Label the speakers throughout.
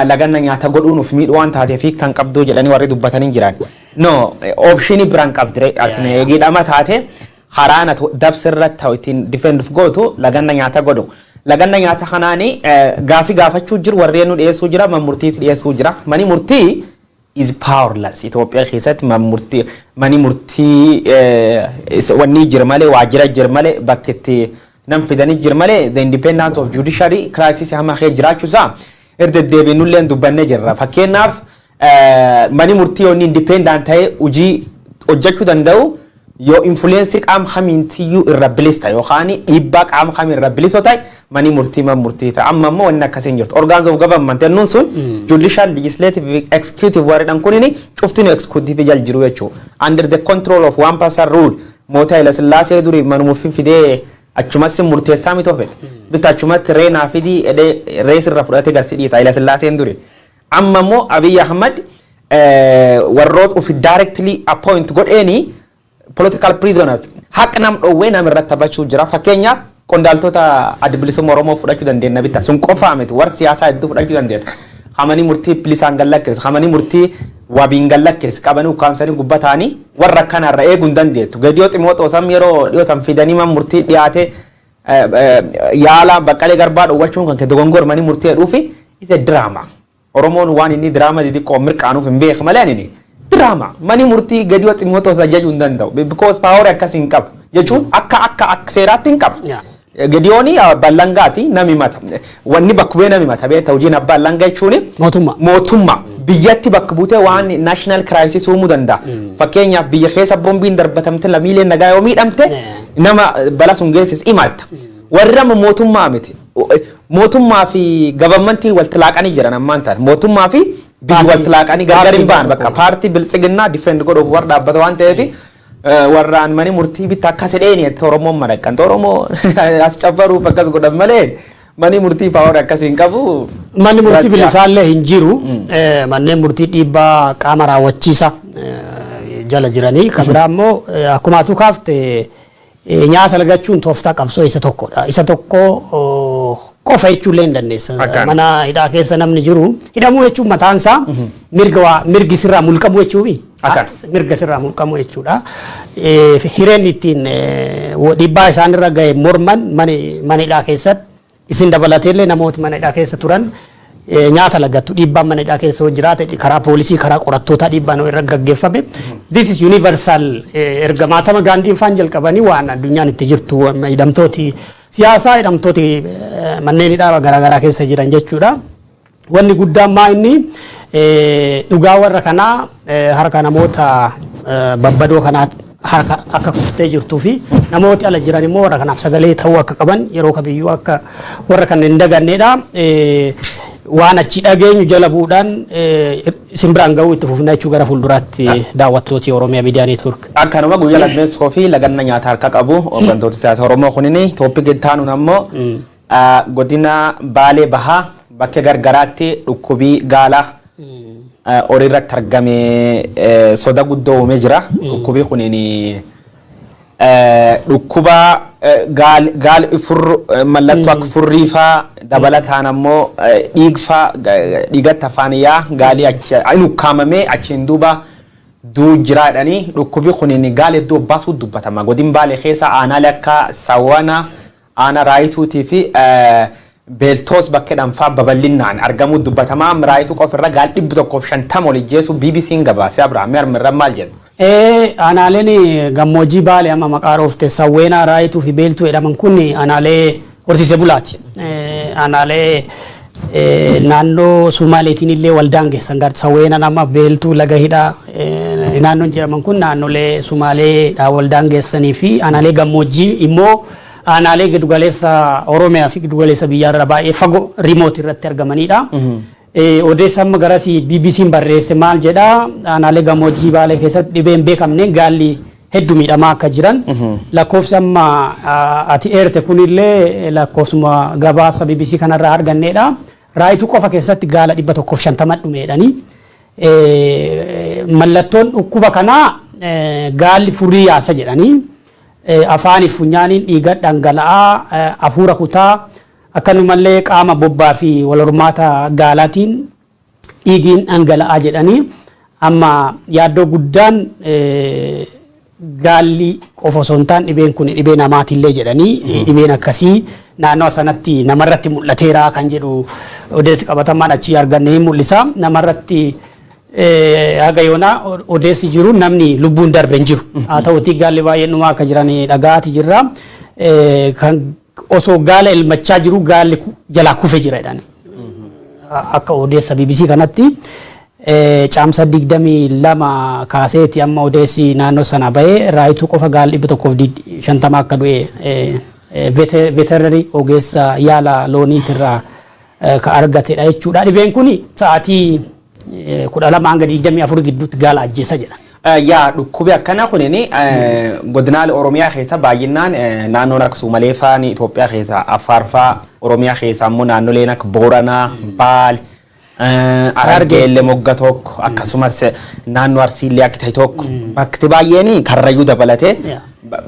Speaker 1: laganna nyaata godhuun of miidhuun taatee fi kan qabduu jedhanii warri dubbatanii jiran. No, option biraan qabdire atne eegidhama taate haraana dabsirratti ta'u ittiin defend of gootu laganna nyaata godhu. Laganna nyaata kanaani gaafii gaafachuu jiru warreen nu dhiyeessuu jira murtii dhiyeessuu jira. Mani murtii is powerless. Itoophiyaa keessatti mani murtii wanni jira malee waajjira jira malee bakka itti nam fidanii jira malee the independence of judiciary crisis hamma kee jiraachuusaa erga deebiinullee dubbannee jirra. Fakkeenyaaf mani murtii onni independent ta'e hojii hojjechuu danda'u yoo influence qaam khamiintiyyuu irra bilista yookaan dhiibbaa qaam khamiin irra bilisoo ta'e mani murtii ta'a. Amma immoo wanni akkasiin jirtu organs of government ennuun sun judicial legislative executive warreen kunini cuftiin executive jal jiru jechuudha. Under the control of one person rule mootaa ila sillaasee durii manumuufi fidee achumatti murteessaa miti ofedha. Bita achumatti reenaa fidii rees irra fudhatee garsi dhiisa ila sillaaseen durii. Amma immoo Abiy Ahmed warroota ofi directly appoint godheeni political prisoners haq nam dhowwee nam irratti taphachuu jira. Fakkeenyaaf qondaaltota adda bilisummaa Oromoo fudhachuu dandeenya bitta sun qofaa miti warra siyaasaa hedduu fudhachuu dandeenya. Hamani murtii bilisaan gallakkees hamani murtii wabiin gallakkees qabanii ukkaamsanii gubbataanii warra kanarra eeguun dandeettu. Gadiyoo Ximooxoo sam yeroo dhiyootan fidanii man murtii dhiyaate yaala Baqqalee Garbaa dhowwachuun kan kedda gongoor mani murtii dhuufi is a drama. Oromoon waan inni drama xixiqqoo mirqaanuuf hin beeku malee ani drama mani murtii gadiyoo Ximooxoo sajjajuu hin danda'u because power akkasii hin qabu jechuun akka seeraatti hin qabu. Gadiyooni ballangaati nami mata wanni bakka bu'ee nami mata beektaa hojiin abbaa ballangaa jechuun mootummaa biyyatti bakka buutee waan national crisis uumuu danda'a. Fakkeenyaaf biyya keessa boombiin darbatamte lammiileen nagaa yoo miidhamte nama bala sun geessis imalta. Warri nama mootummaa miti mootummaa fi gabammantii waltilaaqanii jiran ammaan ta'an mootummaa fi biyyi waltilaaqanii gargar hin ba'an bakka paartii biltsiginnaa defend godhuuf warra dhaabbata waan ta'eef warraan mani murtii bitta akka sedheeni Oromoon madaqan Oromoo as cabbaruuf akkas godhan malee mani murtii paawar akkasiin qabu.
Speaker 2: Mani murtii bilisaallee hin jiru. Manneen murtii dhiibbaa qaama raawwachiisa jala jiranii kan biraa immoo akkuma atu kaafte nyaata lagachuun tooftaa qabsoo isa tokkodha. Isa tokko qofa jechuullee hin dandeessa. Mana hidhaa keessa namni jiru hidhamuu jechuun mataansaa mirgi sirraa mulqamu jechuufi. Mirga sirraa mulqamu jechuudha. Hireen ittiin dhiibbaa isaanirra gahe morman mana hidhaa keessatti isin dabalateellee namooti mana hidhaa keessa turan nyaata lagattu dhiibbaan mana hidhaa keessa hojii jiraate karaa poolisii karaa qorattootaa dhiibbaan irra gaggeeffame. This is universal erga maatama gaandiin faan jalqabanii waan addunyaan itti jirtu hidhamtooti siyaasaa hidhamtooti manneen hidhaa garaagaraa keessa jiran jechuudha. Wanni guddaan maa inni dhugaa warra kanaa harka namoota babbadoo kanaa harka akka kuftee jirtuu fi namooti ala jiran immoo warra kanaaf sagalee ta'uu akka qaban yeroo kamiyyuu akka warra kan hin daganneedha. Waan achi dhageenyu jala buudhaan isin biraan ga'uu itti fufnaa jechuu gara fuulduraatti daawwattooti Oromiyaa Miidiyaa Neetwork.
Speaker 1: Akkanuma guyyaa lammeessoo fi laganna nyaata harka qabu hooggantoota siyaasa Oromoo kunini tooppikii taanuun ammoo godina Baalee Bahaa bakka gargaraatti dhukkubii gaalaa horiirratti argame soda guddoo uumee jira. Dhukkubii kunini dhukkuba gaal mallattoo akka furriifaa dabalataan ammoo dhiigatti afaaniyaa gaalii achi ukkaamamee achiin duuba duu jiraadhanii dhukkubii kunini gaal iddoo baasuu dubbatama. Godin Baalee keessa aanaalee akka Sawwana aana raayituutii fi beeltoos bakka dhanfaa babal'inaan argamuu dubbatamaa raayituu qofirra gaal 150 ol ijjeesu BBC'n gabaasee Abiraam Yarmirra maal jedhu.
Speaker 2: Aanaaleen gammoojjii Baalee amma maqaa roofte Sawweenaa raayituu fi beeltuu jedhaman kun aanaalee horsiisee bulaati. Aanaalee naannoo Sumaaleetiin illee waldaan geessan garti Sawweenaan amma beeltuu laga hidhaa naannoon jedhaman kun naannolee Sumaalee waldaan geessanii fi aanaalee gammoojjii immoo aanaalee giddugaleessa Oromiyaa fi giddugaleessa biyyaarra baay'ee fagoo riimoot irratti argamanidha. Odeessa amma garasi BBC'n barreesse maal jedha aanaalee gammoojjii Baalee keessatti dhibeen beekamne gaalli hedduu miidhamaa akka jiran lakkoofsi amma ati eerte kunillee lakkoofsuma gabaasa BBC kanarraa argannedha. Raayituu qofa keessatti gaala 150 dhumeedhani. Mallattoon dhukkuba kanaa gaalli furii yaasa jedhanii afaaniif funyaaniin dhiiga dhangala'aa hafuura kutaa akkanumallee qaama bobbaa fi wal hormaata gaalaatiin dhiigiin dhangala'aa jedhanii amma yaaddoo guddaan gaalli qofa osoo hin taane dhibeen kun dhibee namaatillee jedhanii dhibeen akkasii naannoo sanatti namarratti mul'ateera kan jedhu odeessi qabatamaan achi arganne mul'isa namarratti haga yoona odeessi jiru namni lubbuun darbe hin jiru haa ta'utii gaalli baay'een dhumaa akka jiran dhagaati jirra kan osoo gaala elmachaa jiru gaalli jalaa kufe jira jedhan akka odeessa BBC kanatti caamsa 22 kaaseeti amma odeessi naannoo sana bahee raayituu qofa gaalli 150 akka du'e veterinary ogeessa yaala looniitirraa ka argatedha jechuudha dhibeen kun sa'aatii 12 hanga 24 gidduutti gaala ajjeessa jedha.
Speaker 1: Yaa dhukkubi akkana kunini godinaalee Oromiyaa keessa baay'inaan naannoon akka Sumaalee fa'aa Itoophiyaa keessa Affaar fa'aa Oromiyaa keessa ammoo naannoleen akka Booranaa Baal Harargeellee mogga tokko akkasumas naannoo Arsiillee akka ta'e tokko bakki baay'een karrayyuu dabalatee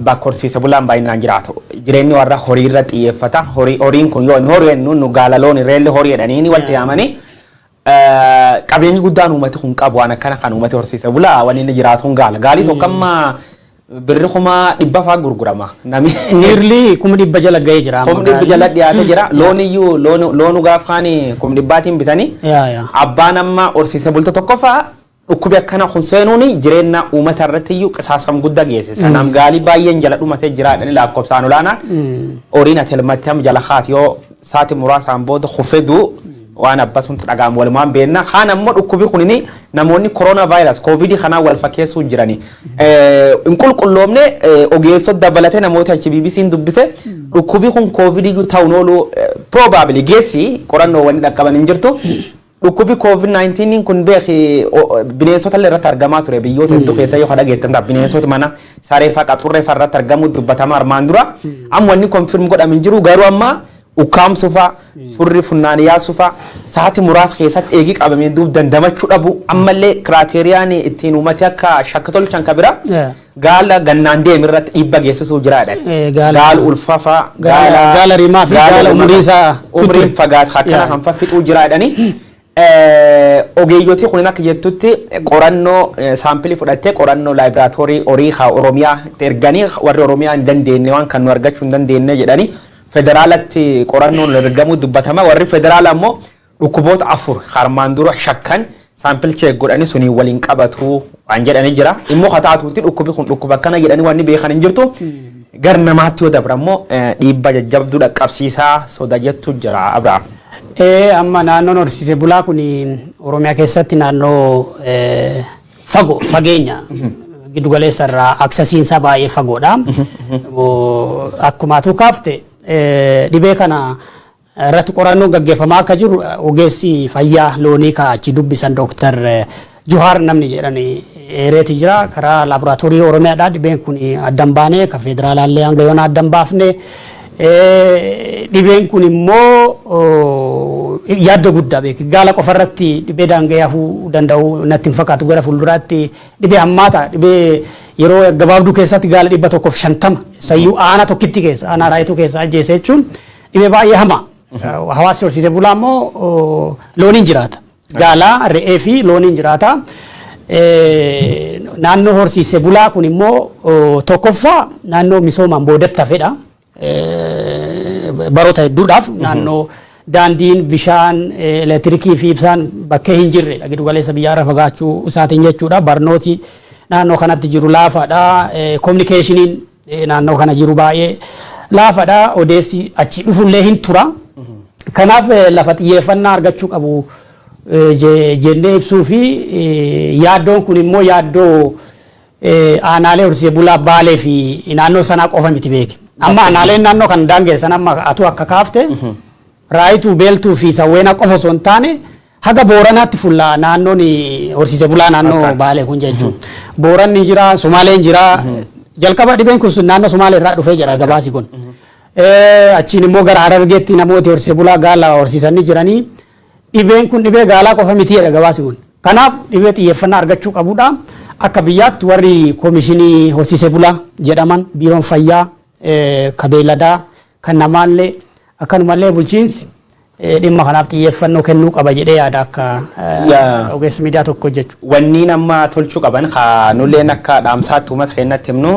Speaker 1: bakka horsiise bulaan baay'inaan jiraatu jireenyi warra horii irra xiyyeeffata horiin kun yoo horii nu gaala loon irreellee horii jedhanii walitti yaamanii qabeenyi guddaan uummati kun qabu waan akkana kan uummati horsiise bulaa waan inni jiraatu kun gaala gaalii tokko amma birri kuma 100 fa'aa gurgurama nami
Speaker 2: nirli kuma 100 jala ga'ee jira
Speaker 1: kuma 100 jala dhiyaate jira looniyyuu loonu gaaf kaani kuma 100tiin bitanii abbaan amma horsiise bulta tokko fa'aa dhukkubi akkana kun seenuuni jireenya uummata irratti iyyuu qisaasam guddaa geessisa nam gaalii baay'een jala dhumatee jira jedhanii lakkoofsaan olaanaa horiin ati elmatti am jala kaati yoo saati muraasaan booda kufeduu waan abbasumtu dhagaam walumaan beenna kaan ammoo dhukkubi kunini namoonni corona virus covid kana wal fakkeessuu jirani in qulqulloomne ogeessot dabalate namoota HBBC'n dubbise dhukkubi kun covid ta'uun oolu probably geessi qorannoo wani dhaqqaban hin jirtu dhukkubi covid-19 kun beeki bineensota irratti argamaa ture biyyoota hedduu keessa yoo dhageettan bineensota mana sareefa qaxurree farratti argamu dubbatama armaan dura amma wanni confirm godhamin jiru garuu amma ukkaamsufa furri funnaaniyaasufa saati muraas keessatti eegi qabamee duub dandamachuu dhabu ammallee kiraateeriyaan ittiin uummati akka shakka tolchan kabira gaala gannaan deem irratti dhiibba geessisuu jiraadha gaala ulfafa
Speaker 2: gaala rimaa fi gaala
Speaker 1: umriin fagaat akkana kan faffixuu jiraadhani ogeeyyotii kun akka jettutti qorannoo saampilii fudhattee qorannoo laaboraatoorii horii Oromiyaa erganii warri Oromiyaa hin dandeenye waan kan nu argachuu hin dandeenye jedhanii federaalatti qorannoon ergamuu dubbatama warri federaala ammoo dhukkuboota 4 harmaan dura shakkan saampil check godhanii sunii waliin qabatu waan jedhanii jira immoo hataatuutti dhukkubi kun dhukkuba akkana jedhanii waan beekan hin jirtu gar namaatti yoo dabra ammoo dhiibba jajjabduu dhaqqabsiisaa soda jettu jira Abrahaam.
Speaker 2: Amma naannoon horsiise bulaa kun Oromiyaa keessatti naannoo fageenya giddugaleessa irraa aksesiinsaa baay'ee fagoodha. Akkuma atu kaafte dhibee kana irratti qorannoo gaggeeffamaa akka jiru ogeessi fayyaa loonii achi dubbisan Dr. Juhaar namni jedhani reeti jira karaa laaboraatoorii Oromiyaadhaa dhibeen kun addan baanee ka federaalaallee hanga yoona addan baafne dhibeen kun immoo yaaddoo guddaa beeki gaala qofa irratti dhibee daanga'uu danda'u natti hin fakkaatu gara fuulduraatti dhibee hammaata dhibee yeroo gabaabduu keessatti gaala 150 sayyuu aana tokkitti keessa aana raayituu keessa ajjeese jechuun dhibee baay'ee hamaa hawaasni horsiise bulaa immoo looniin jiraata gaala re'ee fi looniin jiraata naannoo horsiise bulaa kun immoo tokkoffaa naannoo misoomaan boodatti hafedha baroota hedduudhaaf naannoo daandiin bishaan elektirikii fi ibsaan bakkee hin jirre giddu galeessa biyyaarra fagaachuu isaatiin jechuudha barnooti naannoo kanatti jiru laafaadha communicationin naannoo kana jiru baay'ee laafaadha odeessi achi dhufullee hin tura kanaaf lafa xiyyeeffannaa argachuu qabu jennee ibsuu fi yaaddoon kun immoo yaaddoo aanaalee horsiise bulaa baalee fi naannoo sanaa qofa miti beeki amma aanaaleen naannoo kan daangeessan amma atu akka kaafte raayituu beeltuu fi sawweena qofa osoo hin taane haga booranaatti fulla naannoon horsiise bulaa naannoo baalee kun jechuun booranni jira Somaaleen jira jalqaba dhibeen kun naannoo Somaalee irraa dhufee jira gabaasi kun achiin immoo gara Harargeetti namooti horsiise bulaa gaala horsiisanii jiranii dhibeen kun dhibee gaalaa qofa miti jedha gabaasi kun kanaaf dhibee xiyyeeffannaa argachuu qabudha akka biyyaatti warri koomishinii horsiise bulaa jedhaman biiroon fayyaa ka beeladaa kan namaallee akkanumallee bulchiinsi dhimma kanaaf xiyyeeffannoo kennuu qaba jedhee yaada akka ogeessa miidiyaa tokko jechuudha.
Speaker 1: Wanni nama tolchuu qaban nulleen akka dhaamsaatti uummata keenyatti himnu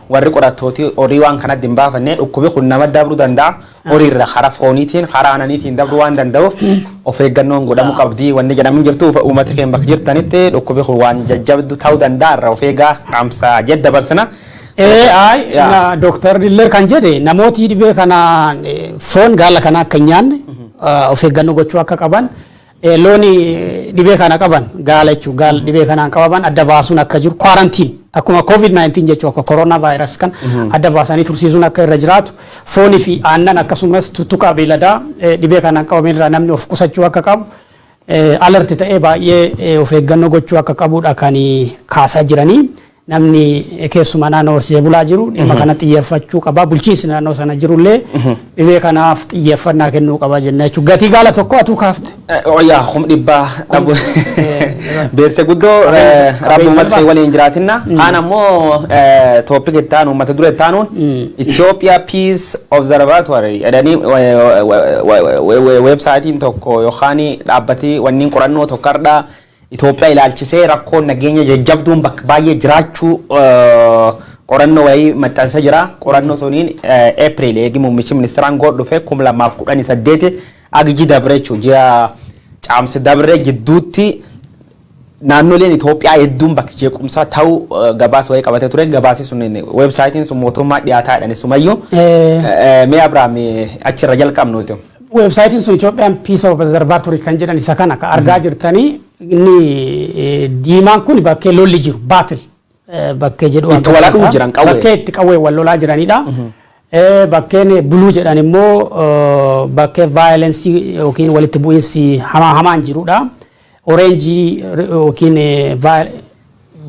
Speaker 1: warri qorattooti horii waan kanatti hin baafanne dhukkubi kun nama dabruu danda'a. Horiirra karaa fooniitiin karaa aananiitiin dabruu waan danda'uuf of eeggannoon godhamuu qabdi. Wanni jedhamu jirtu uummata keenya bakka jirtanitti dhukkubi kun waan jajjabdu ta'uu danda'a irraa of eegaa dhaamsa jedha dabarsina.
Speaker 2: Doktor Diller kan jedhe namooti dhibee kana foon gaala kana akka nyaanne of eeggannoo gochuu akka qaban looni dhibee kana qaban gaala jechuun gaala dhibee kanaan qabaman adda baasuun akka jiru kwaarantiin akkuma COVID-19 jechuun akka koronaa vaayirasii kan adda baasanii tursiisuun akka irra jiraatu foonii fi aannan akkasumas tuttuqaa beeladaa dhibee kanaan qabaman irraa namni of qusachuu akka qabu alerti ta'ee baay'ee of eeggannoo gochuu akka qabudha kan kaasaa jiranii. Namni keessumaa naannoo horsiisee bulaa jiru dhimma kana xiyyeeffachuu qaba. Bulchiinsi naannoo sana jirullee dhibee kanaaf xiyyeeffannaa kennuu qaba jenna jechuudha. Gatii gaala tokko atuu kaafte.
Speaker 1: Yaa hum dhibbaa qabu. Beeksisa guddoo rabbi uummata kee waliin jiraatinna. Kaan ammoo tooppika itti aanu uummata dura itti aanuun Ethiopia Peace Observatory jedhanii weebsaayitiin tokko yookaan dhaabbatii wanniin qorannoo tokkodha. Itoophiyaa ilaalchisee rakkoon nageenya jajjabduun bakka baay'ee jiraachuu qorannoo wayii maxxansa jira. Qorannoo suniin April eegi muummichi ministeeraan godhu dhufe 2018 agiji dabre jechuudha. Ji'a caamsa dabre gidduutti naannoleen Itoophiyaa hedduun bakka jeequmsaa ta'uu gabaasa wayii qabatee ture. Gabaasi sun weebsaayitiin sun mootummaa dhiyaataa sumayyuu mee Abiraam achirra jalqabnu.
Speaker 2: Weebsaayitiin sun Ethiopian Peace Observatory kan jedhan isa kana akka argaa jirtanii inni diimaan kun bakkee lolli jiru baatil bakkee jedhu
Speaker 1: itti waladhuu jiran qawwee
Speaker 2: bakkee itti qawwee wal lolaa jiranidha. Bakkeen buluu jedhan immoo bakkee violence yookiin walitti bu'iinsi hamaan jirudha. Orange yookiin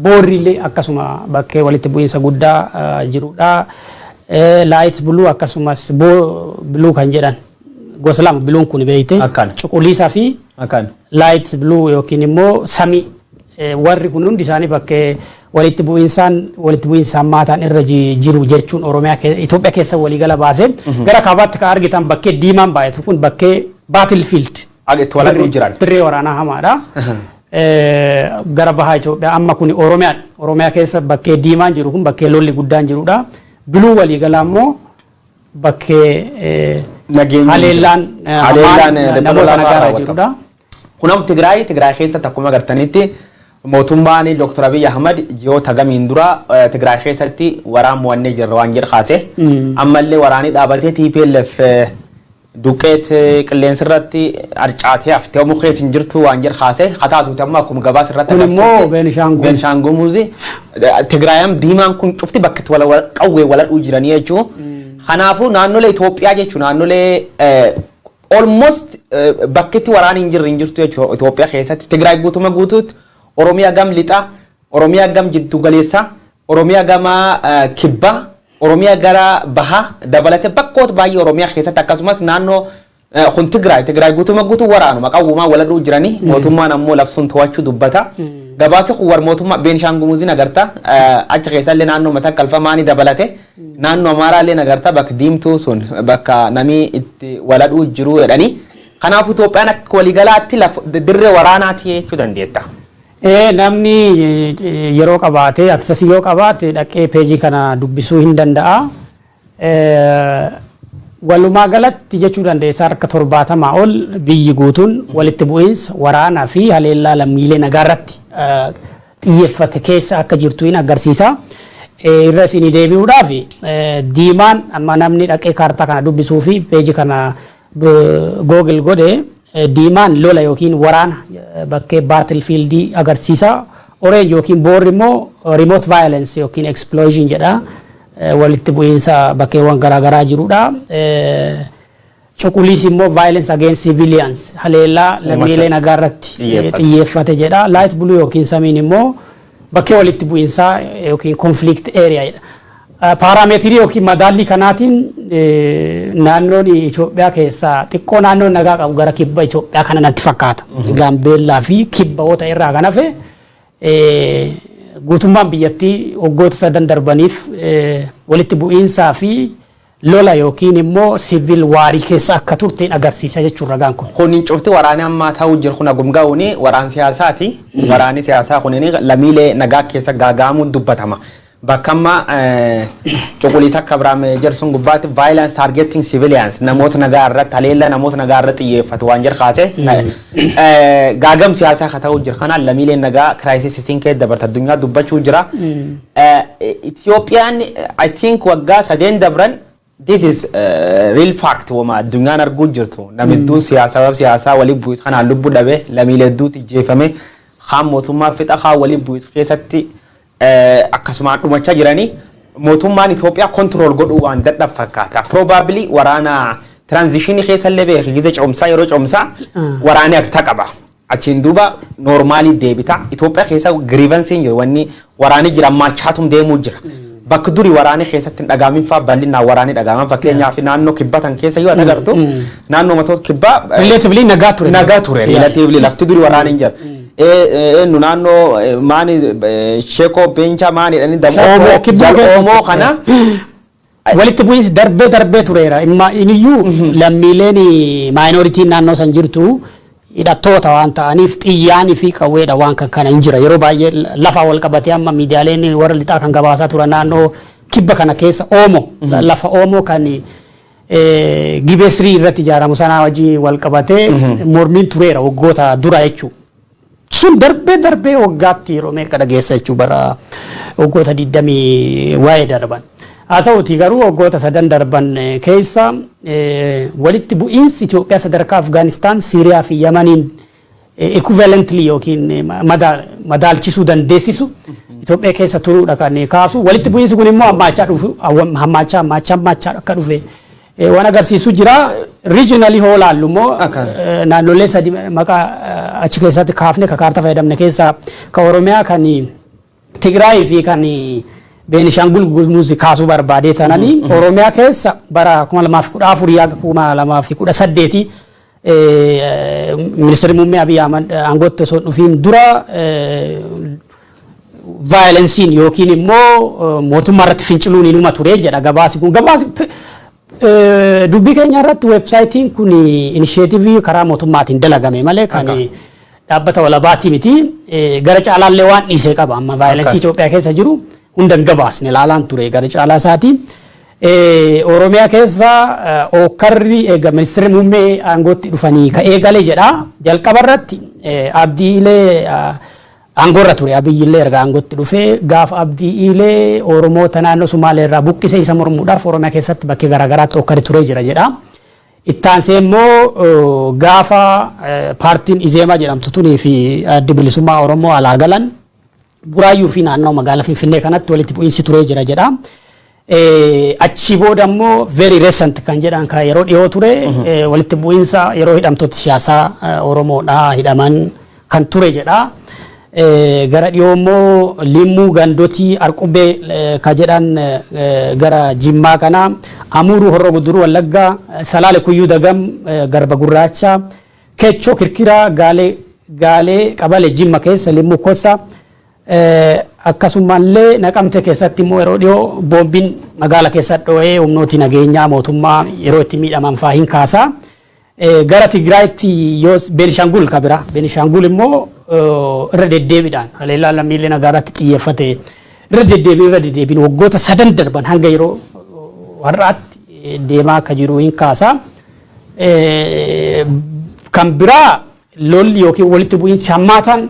Speaker 2: boorriilee akkasuma bakkee walitti bu'iinsa guddaa jirudha. Light blue akkasumas blue kan jedhan gosa lama biluun kun beeyte cuquliisaa fi light blue yookiin immoo samii warri kun hundi isaanii bakkee walitti bu'iinsaan maataan irra jiru jechuun Oromiyaa Itoophiyaa keessa waliigala baasee gara kaabaatti kan argitan bakkee diimaan baay'atu kun bakkee battlefield birree waraanaa hamaadha. Gara bahaa Itoophiyaa amma kun Oromiyaa keessa bakkee diimaan jiru kun bakkee lolli guddaan jirudha. Biluu waliigala immoo bakkee haleellaan namoota nagaraa jirudha.
Speaker 1: Kunam Tigraay keessatti akkuma agartanitti mootummaan Dr. Abiy Ahmad ji'oota gamiin dura Tigraay keessatti waraan mo'annee jirra waan jedhu kaase. Ammallee waraanii dhaabatee TPLF duqeet qilleensa irratti arcaatee haftee mukees hin jirtu waan jedhu kaase. Hataatuuti amma akkuma gabaasa irratti
Speaker 2: kun immoo
Speaker 1: Beenishaangul Gumuuz Tigraayam diimaan kun cufti bakka itti qawwee waladhuu jiranii jechuudha. Kanaafuu naannolee Itoophiyaa jechuun naannolee almost bakkeetti waraanii hin jirtu jechuudha Itoophiyaa keessatti. Tigraay guutuma guutuutti Oromiyaa gam lixaa, Oromiyaa gam jiddu galeessaa, Oromiyaa gama kibbaa, Oromiyaa gara bahaa dabalatee bakkoota baay'ee Oromiyaa keessatti akkasumas naannoo kun Tigraay guutuma guutuu waraanuma qawwumaa waladhuu jiranii mootummaan ammoo labsuun to'achuu dubbata. Gabaasa kun war mootummaa Beenishaangul Gumuuzin agarta achi keessallee naannoo mataa qalfamaanii dabalate naannoo Amaaraallee agarta bakka diimtuu sun bakka namni itti waladhuu jiru jedhanii. Kanaafuu Itoophiyaan akka waliigalaatti dirree waraanaati jechuu dandeetta.
Speaker 2: Namni yeroo qabaate aksesii yoo qabaate dhaqee peejii kana dubbisuu hin danda'a. Walumaa galatti jechuu dandeessa harka 70 ol biyyi guutuun walitti bu'iinsa waraanaa fi haleellaa lammiilee nagaarratti xiyyeeffate keessa akka jirtu hin agarsiisa. Irra isinii deebi'uudhaaf diimaan amma namni dhaqee kaartaa kana dubbisuu fi peejii kana Google godhe diimaan lola yookiin waraana bakkee battlefield agarsiisa. Orange yookiin boorri immoo remote violence yookiin explosion jedha. Walitti bu'iinsa bakkeewwan garaagaraa jirudha. Cuquliisi immoo violence against civilians haleellaa lammiilee nagaarratti xiyyeeffate jedha. Light blue yookiin samiin immoo bakkee walitti bu'iinsaa yookiin conflict area jedha. Paaraameetirii yookiin madaallii kanaatiin naannoon Itoophiyaa keessaa xiqqoo naannoon nagaa qabu gara kibba Itoophiyaa kana natti fakkaata. Gaambeellaa fi kibbawoota irraa kan hafe guutummaan biyyattii waggoota sadan darbaniif walitti bu'iinsaa fi lola yookiin immoo civil waarii keessa akka turteen agarsiisa jechuudha ragaan kun.
Speaker 1: Kun cufti waraana ammaa ta'uu jiru kun gumgaa'uuni waraan siyaasaati. Waraanni siyaasaa kun lammiilee nagaa keessa gaaga'amuun dubbatama. Bakkamma cuquliisa akka Abiraam Jersun gubbaatti violence targeting civilians namoota nagaa irratti haleella namoota nagaa irratti xiyyeeffatu waan jedhu kaase gaagam siyaasaa akka ta'uu jiru kanaan lammiileen nagaa crisis isin keessa dabarta addunyaa dubbachuu jira. Itoophiyaan I think waggaa 3 dabran this is real fact wama addunyaan arguu jirtu namidduun siyaasaa waliin bu'is kanaan lubbuu dhabe lammiilee hedduutti jeefame kaan mootummaa fixa kaan waliin bu'is keessatti akkasumaan dhumachaa jiranii mootummaan Itoophiyaa control godhuu waan dadhab fakkaata. Probably waraana transition keessa illee beekii gize coomsaa yeroo coomsaa waraanni akka qaba. Achiin duuba normaalii deebita. Itoophiyaa keessa grievance hin jiru wanni waraanni jira maachaatum deemuu jira. Bakka duri waraanni keessatti dhagaamin fa'aa bal'inaan waraanni dhagaaman fakkeenyaaf naannoo kibbatan keessa yoo agartu naannoo matoota kibbaa
Speaker 2: relatively nagaa ture
Speaker 1: relatively lafti duri waraanni hin jira. Nu naannoo maani sheekoo beencha maani dhani damoo kana
Speaker 2: walitti bu'insi darbee tureera. Iniyyuu lammiileen minority naannoo san jirtu hidhattoota waan ta'aniif xiyyaanii fi qawweedha waan kana hin jira. Yeroo baay'ee lafa wal qabatee amma miidiyaaleen warra lixaa kan gabaasaa turan naannoo kibba kana keessa lafa Oomoo kan Gibeesrii irratti ijaaramu sanaa wajjin wal qabatee mormiin tureera waggoota dura jechuudha. Sun darbee waggaatti yeroo meeqa dhageessa jechuudha bara waggoota 20 waa'ee darban. Haa ta'uutii garuu waggoota 3 darban keessa walitti bu'iinsi Itoophiyaa sadarkaa Afgaanistaan, Siiriyaa fi Yamaniin equivalently yookiin madaalchisuu dandeessisu Itoophiyaa keessa turuudha kan kaasu. Walitti bu'iinsi kun immoo hammaachaa akka dhufe waan agarsiisu jira. Regionally hoo laallu immoo naannolee sadi maqaa achi keessatti kaafne ka kaartaa fayyadamne keessa ka Oromiyaa kan Tigraay fi kan Beenishaangul Gumuz kaasuu barbaadee tananii Oromiyaa keessa bara 2014 Ministeerri Muummee Abiy Ahmed aangootti osoo dhufiin dura vaayolensiin yookiin immoo mootummaa irratti finciluun inuma ture jedha gabaasi kun. Dubbii keenya irratti websaayitiin kun initiative karaa mootummaatiin dalagame malee kan dhaabbata walabaati miti. Gara caalaallee waan dhiisee qaba amma vaayolensii Itoophiyaa keessa jiru hundan gabaasne laalaan ture gara caalaa isaatii. Oromiyaa keessa okkarri eega ministeerri muummee aangootti dhufanii ka eegale jedha. Jalqaba irratti abdiilee aangorra ture Abiyyillee erga aangootti dhufee gaafa abdiilee Oromoota naannoo Sumaalee irraa buqqisee isa mormuudhaaf Oromiyaa keessatti bakkee garaagaraatti okkarri ture jira jedha. Ittaansee immoo gaafa paartiin Izeemaa jedhamtu tunii fi addi bilisummaa Oromoo alaa galan Buraayyuu fi naannoo magaalaa Finfinnee kanatti walitti bu'iinsi ture jira jedha. Achi booda immoo very recent kan jedhan kan yeroo dhiyoo ture walitti bu'iinsa yeroo hidhamtoota siyaasaa Oromoodhaa hidhaman kan ture jedha. Gara dhiyoo immoo Limmuu Gandotii Arqubee ka jedhan gara Jimmaa kana Amuuruu Horroo Guduruu Wallaggaa Salaale Kuyyuu Dagam Garba Gurraacha Kechoo Kirkiraa Gaalee Qabalee Jimma keessa Limmuu Kossa akkasumallee Naqamte keessatti immoo yeroo dhiyoo boombiin magaala keessatti dho'ee humnooti nageenyaa mootummaa yeroo itti miidhaman fa'aa hin kaasa. Gara Tigraayitti yoo Beenishaangul kabira Beenishaangul immoo irra deddeebiidhaan haleellaa lammiilee nagaarratti xiyyeeffate irra deddeebiin waggoota 3 darban hanga yeroo har'aatti deemaa akka jiru hin kaasa. Kan biraa lolli yookiin walitti bu'iinsi hammaataan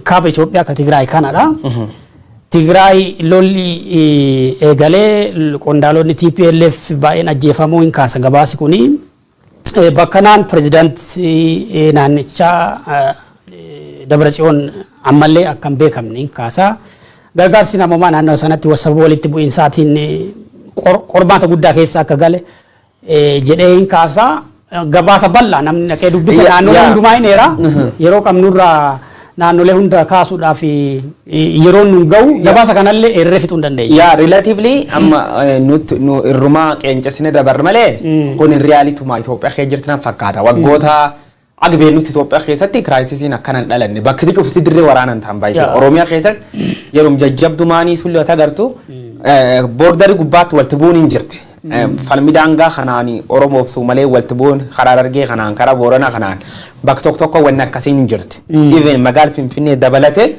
Speaker 2: kaaba Itoophiyaa ka Tigraay kanadha. Tigraay lolli eegalee qondaalonni TPLF baay'een ajjeefamuu hin kaasa gabaasi kuni. Bakkanaan pirezidaantii naannichaa Dabratsiyoon ammallee akkan beekamne hin kaasa. Gargaarsi namoomaa naannoo sanatti sababa walitti bu'iinsaatiin qormaata guddaa keessa akka gale jedhee hin kaasa. Gabaasa bal'aa namni dhaqee dubbisa naannolee hundumaa hin eera. Yeroo qabnurraa naannolee hunda kaasuudhaaf yeroo nu ga'u gabaasa kanallee eerree fixuu hin dandeenya.
Speaker 1: Yaa relatively amma nu irrumaa qeencesine dabarre malee kun realituma Itoophiyaa keessa jirti nan fakkaata. Waggoota agbeen nuti Itoophiyaa keessatti kiraayisiin akkanan dhalanne bakki xiqqoo fi dirree waraanaan ta'an baay'ee. Oromiyaa keessatti yeroo jajjabdumaanii sullee agartu boordarii gubbaatti walitti bu'uun hin jirti. falmidaangaa kanaani Oromoof Sumalee walitti bu'uun karaa Harargee kanaan karaa Booranaa kanaan bakka tokko wanni akkasiin hin jirti. Even magaala Finfinnee dabalatee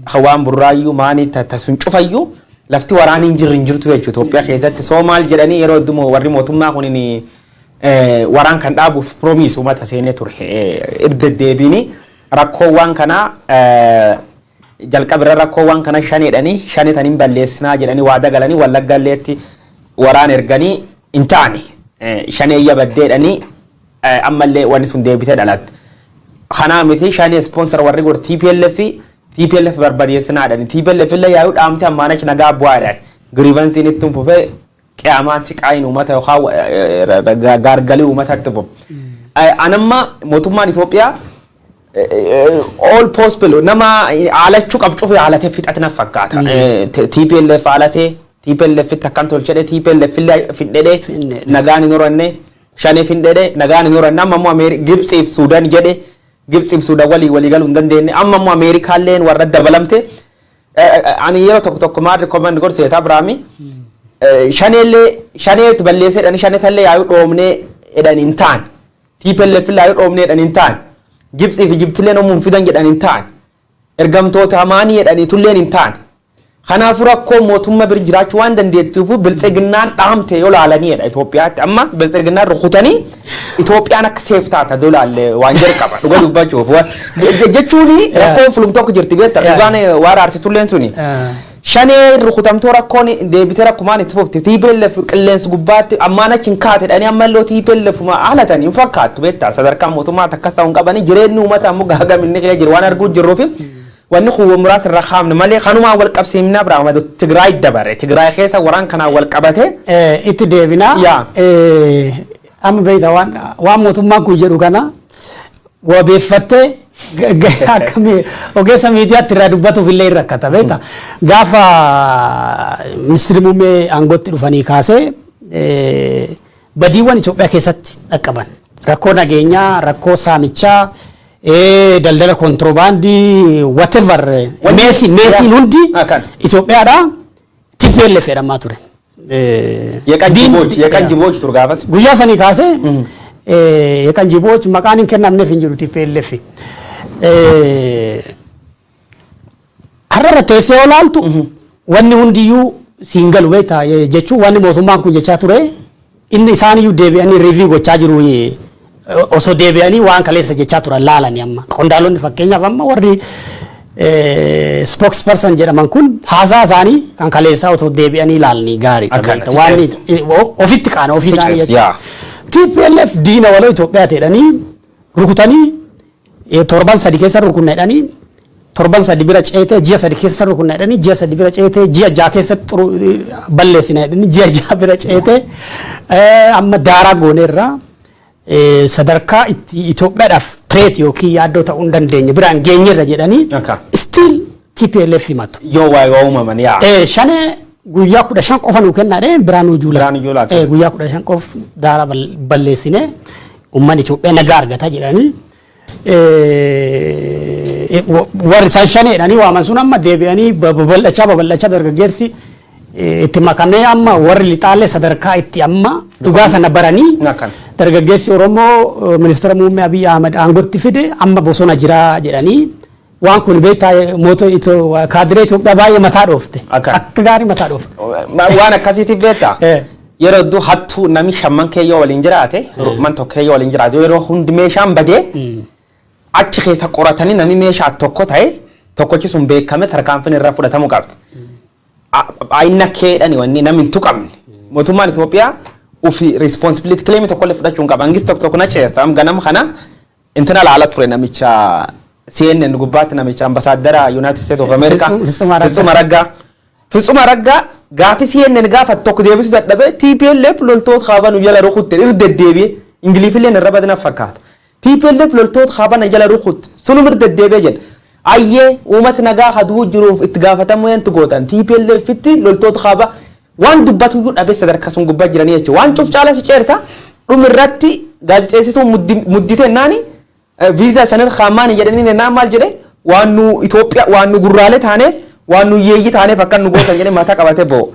Speaker 1: hawaan burraayyuu maanii tasuun cufayyuu lafti waraanii hin jirtu jechuudha Itoophiyaa keessatti Soomaal jedhanii yeroo hedduu warri mootummaa kuniin waraan kan dhaabuuf promise uummata seenee ture irra deebiini rakkoowwan kanaa jalqabirra rakkoowwan kana shanii taniin balleessinaa jedhanii waada galanii Wallaggalleetti waraan erganii hin taane shaneeyya baddeedhanii ammallee wanni sun deebitee dhalatte. Kanaa miti shanee sponsor warri gor TPLF barbadeessinaadhaan TPLF illee yaa'uu dhaamte ammaan achi nagaa bu'aadhaan grievance ittiin fufee qiyaamaan siqaayin uummata yookaan gaargalii uummataatti fufu. Anamma mootummaan Itoophiyaa all possible nama haalachuu qabcuuf haalatee fixatina fakkaata. TPLF haalatee TPLF takkan tolchedhe TPLF illee findhedhe nagaan hin horanne shanee findhedhe nagaan hin horanne amma immoo Gibxiif Suudaan jedhe Gibxiif Suudaan walii galuu hin dandeenye amma immoo Ameerikaalleen warra dabalamte ani yeroo tokko maal recommend godhseeta Abiraami shaneetti balleesseedhaan shaneetallee yaa'uu dhoomnee edhan hin taane TPLF illee yaa'uu dhoomnee edhan hin taane Gibxiif Ijiptillee namuun fidan jedhan hin taane ergamtoota maanii edhanii tulleen hin taane kanaafuu rakkoo mootummaa bira jiraachuu waan dandeettuuf biltsiginnaan dhaamte yoo laalaniidha Itoophiyaatti amma biltsiginnaan rukutanii Itoophiyaan akka seeftaata dolaalle waan jalqaba dhugaa dubbachuuf jechuun rakkoo fulum tokko jirti beekta dhugaan waan aarsitulleen suni shanee rukutamtoo rakkoon deebitee rakkumaan itti fufti TPLF qilleensi gubbaatti ammaan achi hin kaate dhanii ammallee TPLF haalatan hin fakkaattu beekta sadarkaa mootummaa takkas ta'uu hin qabanii jireenyi uummata ammoo gaagaminni kee jiru waan arguu jirruufi wanni kuwa muraas irra khaamne malee kanuma wal qabsiimna Abiraamadu Tigraay dabare Tigraay keessa waraan kana wal qabate
Speaker 2: itti deebina amma beeyta waan mootummaan kun jedhu kana wabeeffattee akkamii ogeessa miidiyaatti irraa dubbatuuf illee rakkata beekta gaafa ministeerri muummee aangootti dhufanii kaasee badiiwwan Itoophiyaa keessatti dhaqqaban rakkoo nageenyaa rakkoo saamichaa daldala kontrabandii whatever meesiin hundi Itoophiyaadha TPLF jedhamaa ture.
Speaker 1: Yeqan jibooj turgaafas.
Speaker 2: Guyyaa sanii kaasee yeqan jibooj maqaan hin kennamneef hin jiru TPLF. Har'a teessee olaaltu wanni hundiyyuu siin galu beektaa jechuun wanni mootummaan kun jechaa ture inni isaaniyyuu deebi'anii review gochaa jiru. Osoo deebi'anii waan kaleessa jechaa turan laalanii amma qondaalonni fakkeenyaaf amma warri spokesperson jedhaman kun haasaa isaanii kan kaleessaa osoo deebi'anii laalanii gaarii waan ofitti qaana ofii isaanii jechuudha. TPLF diina waloo Itoophiyaa ta'edhanii rukutanii torban sadi keessa rukunna jedhanii torban sadi bira ceetee ji'a sadi keessa rukunna jedhanii ji'a sadi bira ceetee ji'a ja'a keessatti balleessina jedhanii ji'a ja'a bira ceetee amma daaraa gooneerraa sadarkaa Itoophiyaadhaaf treet yookiin yaaddoo ta'uu hin dandeenye biraan geenyerra jedhanii still TPLF himatu.
Speaker 1: Yoo waa uumaman yaa.
Speaker 2: Shanee guyyaa 15 qofa nuu kennaadhe Biraanuu Juulaa. Guyyaa 15 qofa daara balleessine uummanni Itoophiyaa nagaa argata jedhanii warri isaan shanee jedhanii waaman sun amma deebi'anii babal'achaa dargaggeessi itti makamee amma warri lixaalee sadarkaa itti amma dhugaa sana baranii dargaggeessi Oromoo ministeera muummee Abiy Ahmed aangootti fide amma bosona jira jedhanii waan kun beektaa kaadiree Itoophiyaa baay'ee mataa dhoofte akka gaarii mataa dhoofte.
Speaker 1: Waan akkasiitiif beektaa yeroo hedduu hattuu namni shamman keeyyoo waliin jiraate man tokko keeyyoo waliin jiraate yeroo hundi meeshaan badee achi keessa qoratanii namni meeshaa tokko ta'e tokkochi sun beekame tarkaanfiin irraa fudhatamuu qabdi. Ayna keedhani wanni namni hin tuqamne mootummaan Itoophiyaa ufi responsibility claim tokko fudhachuu hin qabu angis tokko na ceesta am ganam kana intana laala ture namicha CNN gubbaatti namicha ambassadara United States of America Fitsuma Raggaa gaafi CNN gaafa tokko deebisu dadhabe TPLF loltoota qaban jala rukutte irdeddeebi'e ingilifillee irra badna fakkaata TPLF loltoota qaban jala rukutte sunu irdeddeebi'e jedha ayyee uummata nagaa haduu jiruuf itti gaafatamu yantu gootan TPLF itti loltoota qaba waan dubbatu dhabe sadarkaa sun gubbaa jiranii jechuudha waan cuf caala si ceersa dhumirratti gaazexeessituu muddite naani viizaa sanar khaamaan jedhanii naa maal jedhe waan nu Itoophiyaa waan nu gurraalee taane waan nu yeeyyi taane fakkan nu gootan jedhe mataa qabatee boo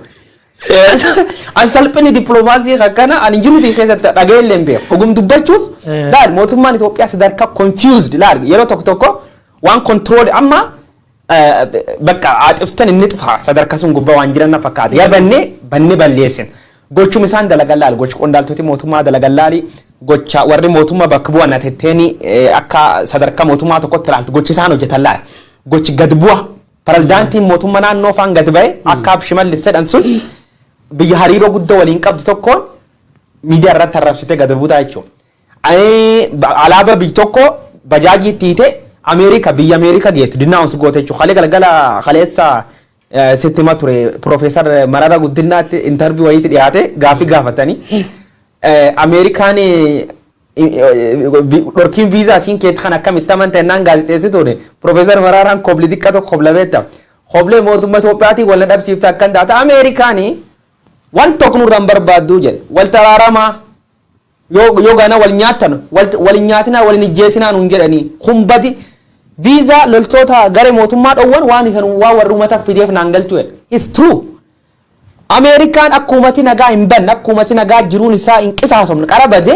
Speaker 1: An salphini diplomaasii akkana ani jiruutii keessatti dhagayeellee hin beeku. Dhugum dubbachuuf laal mootummaan Itoophiyaa sadarkaa confused laal yeroo tokko waan control amma bakka aaxiftan inni dhufa sadarkaa sun gubbaa waan jiran fakkaata. Yaa bannee balleessin. Gochum isaan dalagan laal gochi qondaaltoti mootummaa dalagan laali gocha warri mootummaa bakka bu'an atetteeni akka sadarkaa mootummaa tokkotti laaltu gochi isaan hojjetan laal. Gochi gad bu'a. Pirezidaantiin mootummaa naannoo faan gad ba'e akka Shimallis jedhan sun biyya hariiroo guddaa waliin qabdu tokkoon miidiyaa irratti arrabsitee gad buutaa jechuudha. Alaabaa biyya tokko bajaajii itti hiite biyya Ameerikaa geettu dinaawus goote jechuudha. Halee galgala haleessa sittima ture Profeesar Mararaa Guddinaatti intarviyuu wayiitti dhiyaate gaafii gaafatanii Ameerikaan dhorkiin viizaa siin keetti kan akkamitti amantaa ennaan gaazexeessituun Profeesar Mararaan kobli xiqqaa tokko koblabeetta. Koblee mootummaa Itoophiyaatiin wal dhabsiifte akkan taata Ameerikaanii waan tokko nurraan barbaaddu jedhe wal taraaramaa yoo gana wal nyaattan wal nyaatinaa wal ijjeesinaa nuun jedhanii humbati visa loltoota gare mootummaa dhowwan waan isan waa warri uummata fideef naan galtu jedhe. It's true. Ameerikaan akkumatti nagaa hin banne akkumatti nagaa jiruun isaa hin qisaasofne qarabade